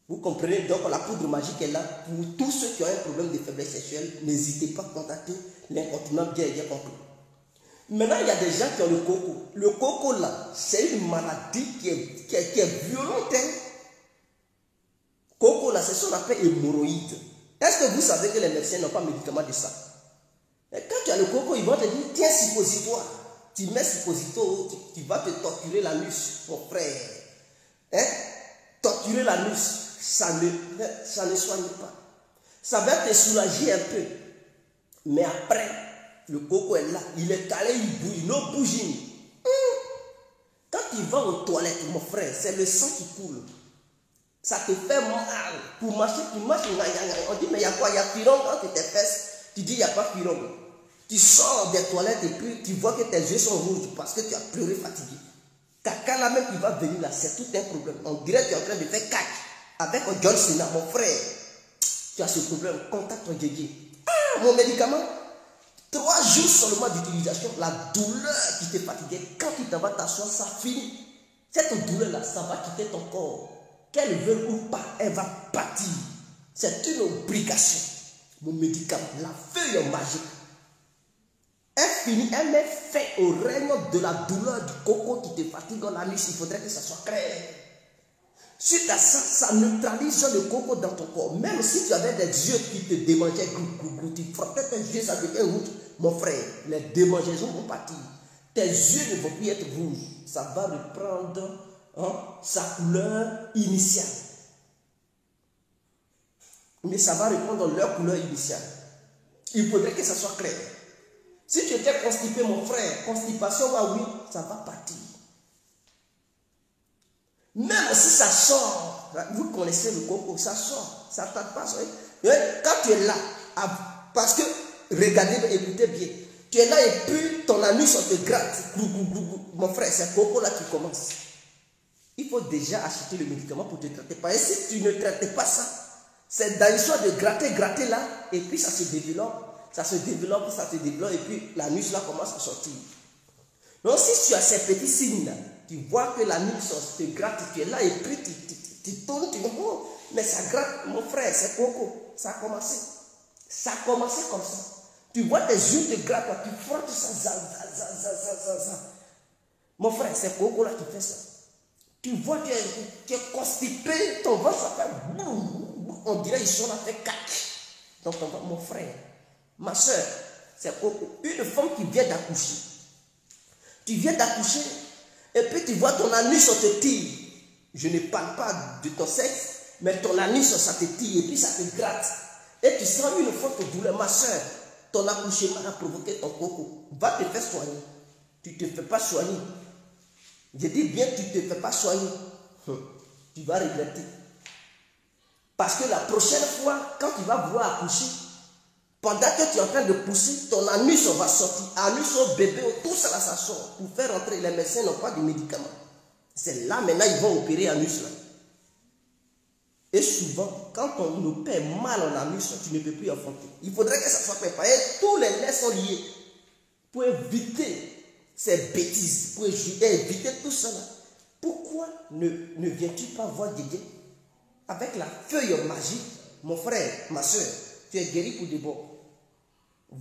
Speaker 1: Vous comprenez donc la poudre magique est là pour tous ceux qui ont un problème de faiblesse sexuelle. N'hésitez pas à contacter l'incontournable bien compris. Maintenant, il y a des gens qui ont le coco. Le coco là, c'est une maladie qui est violente. Hein? Coco là, c'est ce qu'on appelle hémorroïde. Est-ce que vous savez que les médecins n'ont pas de médicament de ça? Et quand tu as le coco, ils vont te dire, tiens, suppositoire. Tu mets suppositoire, tu vas te torturer l'anus, mon frère. Hein? Torturer l'anus, ça ne soigne pas. Ça va te soulager un peu. Mais après, le coco est là, il est calé, il bouge, l'eau bouge. Quand tu vas aux toilettes, mon frère, c'est le sang qui coule. Ça te fait mal. Pour marcher, tu marches, on dit, mais il y a quoi? Il y a pilon dans tes fesses. Tu dis, il n'y a pas pilon. Tu sors des toilettes et puis tu vois que tes yeux sont rouges parce que tu as pleuré fatigué. Caca là même qui va venir là, c'est tout un problème. On dirait que tu es en train de faire cac avec un John Cena, mon frère. Tu as ce problème, contacte ton Djédjé. Ah, mon médicament. 3 jours seulement d'utilisation, la douleur qui te fatiguait, quand tu t'en vas t'asseoir, ça finit. Cette douleur-là, ça va quitter ton corps. Qu'elle veuille ou pas, elle va partir. C'est une obligation. Mon médicament, la feuille magique. Elle finit, elle met fin au règne de la douleur du coco qui te fatigue dans la nuit. Il faudrait que ça soit clair. Suite à ça, ça neutralise le coco dans ton corps. Même si tu avais des yeux qui te démangeaient, tu frottais tes yeux, ça devient rouge. Mon frère, les démangeaisons vont partir. Tes yeux ne vont plus être rouges. Ça va reprendre sa couleur initiale. Mais ça va reprendre leur couleur initiale. Il faudrait que ça soit clair. Si tu étais constipé, mon frère, constipation, bah oui, ça va partir. Même si ça sort, vous connaissez le coco, ça sort, ça ne tarde pas. Quand tu es là, parce que, regardez, écoutez bien, tu es là et puis ton anus, on te gratte. Mon frère, c'est le coco là qui commence. Il faut déjà acheter le médicament pour te traiter. Parce que si tu ne traites pas ça, c'est dans l'histoire de gratter là, et puis ça se développe. Ça se développe, et puis l'anus là commence à sortir. Donc si tu as ces petits signes là, tu vois que l'anus te gratte, tu es là et puis tu tournes, tu dis, oh, mais ça gratte, mon frère, c'est coco. Ça a commencé. Ça a commencé comme ça. Tu vois tes yeux te grattent, tu frottes ça, Mon frère, c'est coco là qui fait ça. Tu vois que tu es constipé, ton ventre ça fait on dirait qu'ils sont là fait cac. Donc ton ventre, mon frère. Ma soeur, c'est une femme qui vient d'accoucher. Tu viens d'accoucher et puis tu vois ton anus, on te tire. Je ne parle pas de ton sexe, mais ton anus, ça te tire et puis ça te gratte. Et tu sens une forte douleur. Ma soeur, ton accouchement a provoqué ton coco. Va te faire soigner. Tu ne te fais pas soigner. Je dis bien, tu ne te fais pas soigner. Tu vas regretter. Parce que la prochaine fois, quand tu vas vouloir accoucher, pendant que tu es en train de pousser, ton anus va sortir. Anus au bébé, tout ça là, ça sort. Pour faire rentrer, les médecins n'ont pas de médicaments. C'est là maintenant ils vont opérer anus là. Et souvent, quand on opère mal en anus, tu ne peux plus enfanter. Il faudrait que ça soit préparé. Tous les nerfs sont liés. Pour éviter ces bêtises, pour éviter tout cela. Pourquoi ne viens-tu pas voir Djédjé avec la feuille magique? Mon frère, ma soeur, tu es guéri pour de bon.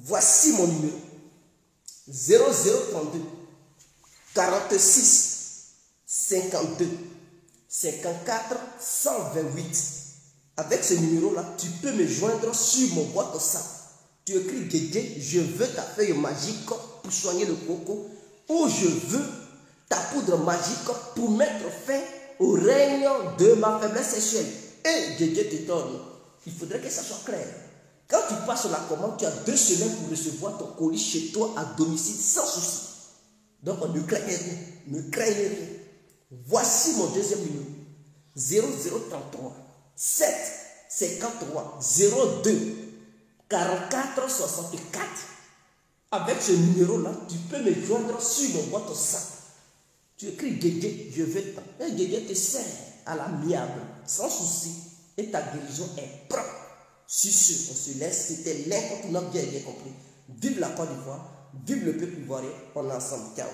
Speaker 1: Voici mon numéro. 0032 46 52 54 128. Avec ce numéro-là, tu peux me joindre sur mon boîte WhatsApp. Tu écris Djédjé, je veux ta feuille magique pour soigner le coco, ou je veux ta poudre magique pour mettre fin au règne de ma faiblesse sexuelle. Et Djédjé te donne. Il faudrait que ça soit clair. Quand tu passes la commande, tu as 2 semaines pour recevoir ton colis chez toi à domicile sans souci. Donc ne craignez rien. Ne craignez rien. Voici mon deuxième numéro. 0033 7 53 02 44 64. Avec ce numéro-là, tu peux me joindre sur mon boîte WhatsApp. Tu écris Djédjé, je veux tant. Et Djédjé te sert à l'amiable, sans souci. Et ta guérison est propre. Sur ce, on se laisse. C'était l'incontournable, bien compris. Vive la Côte d'Ivoire, vive le peuple ivoirien. On est ensemble. Ciao.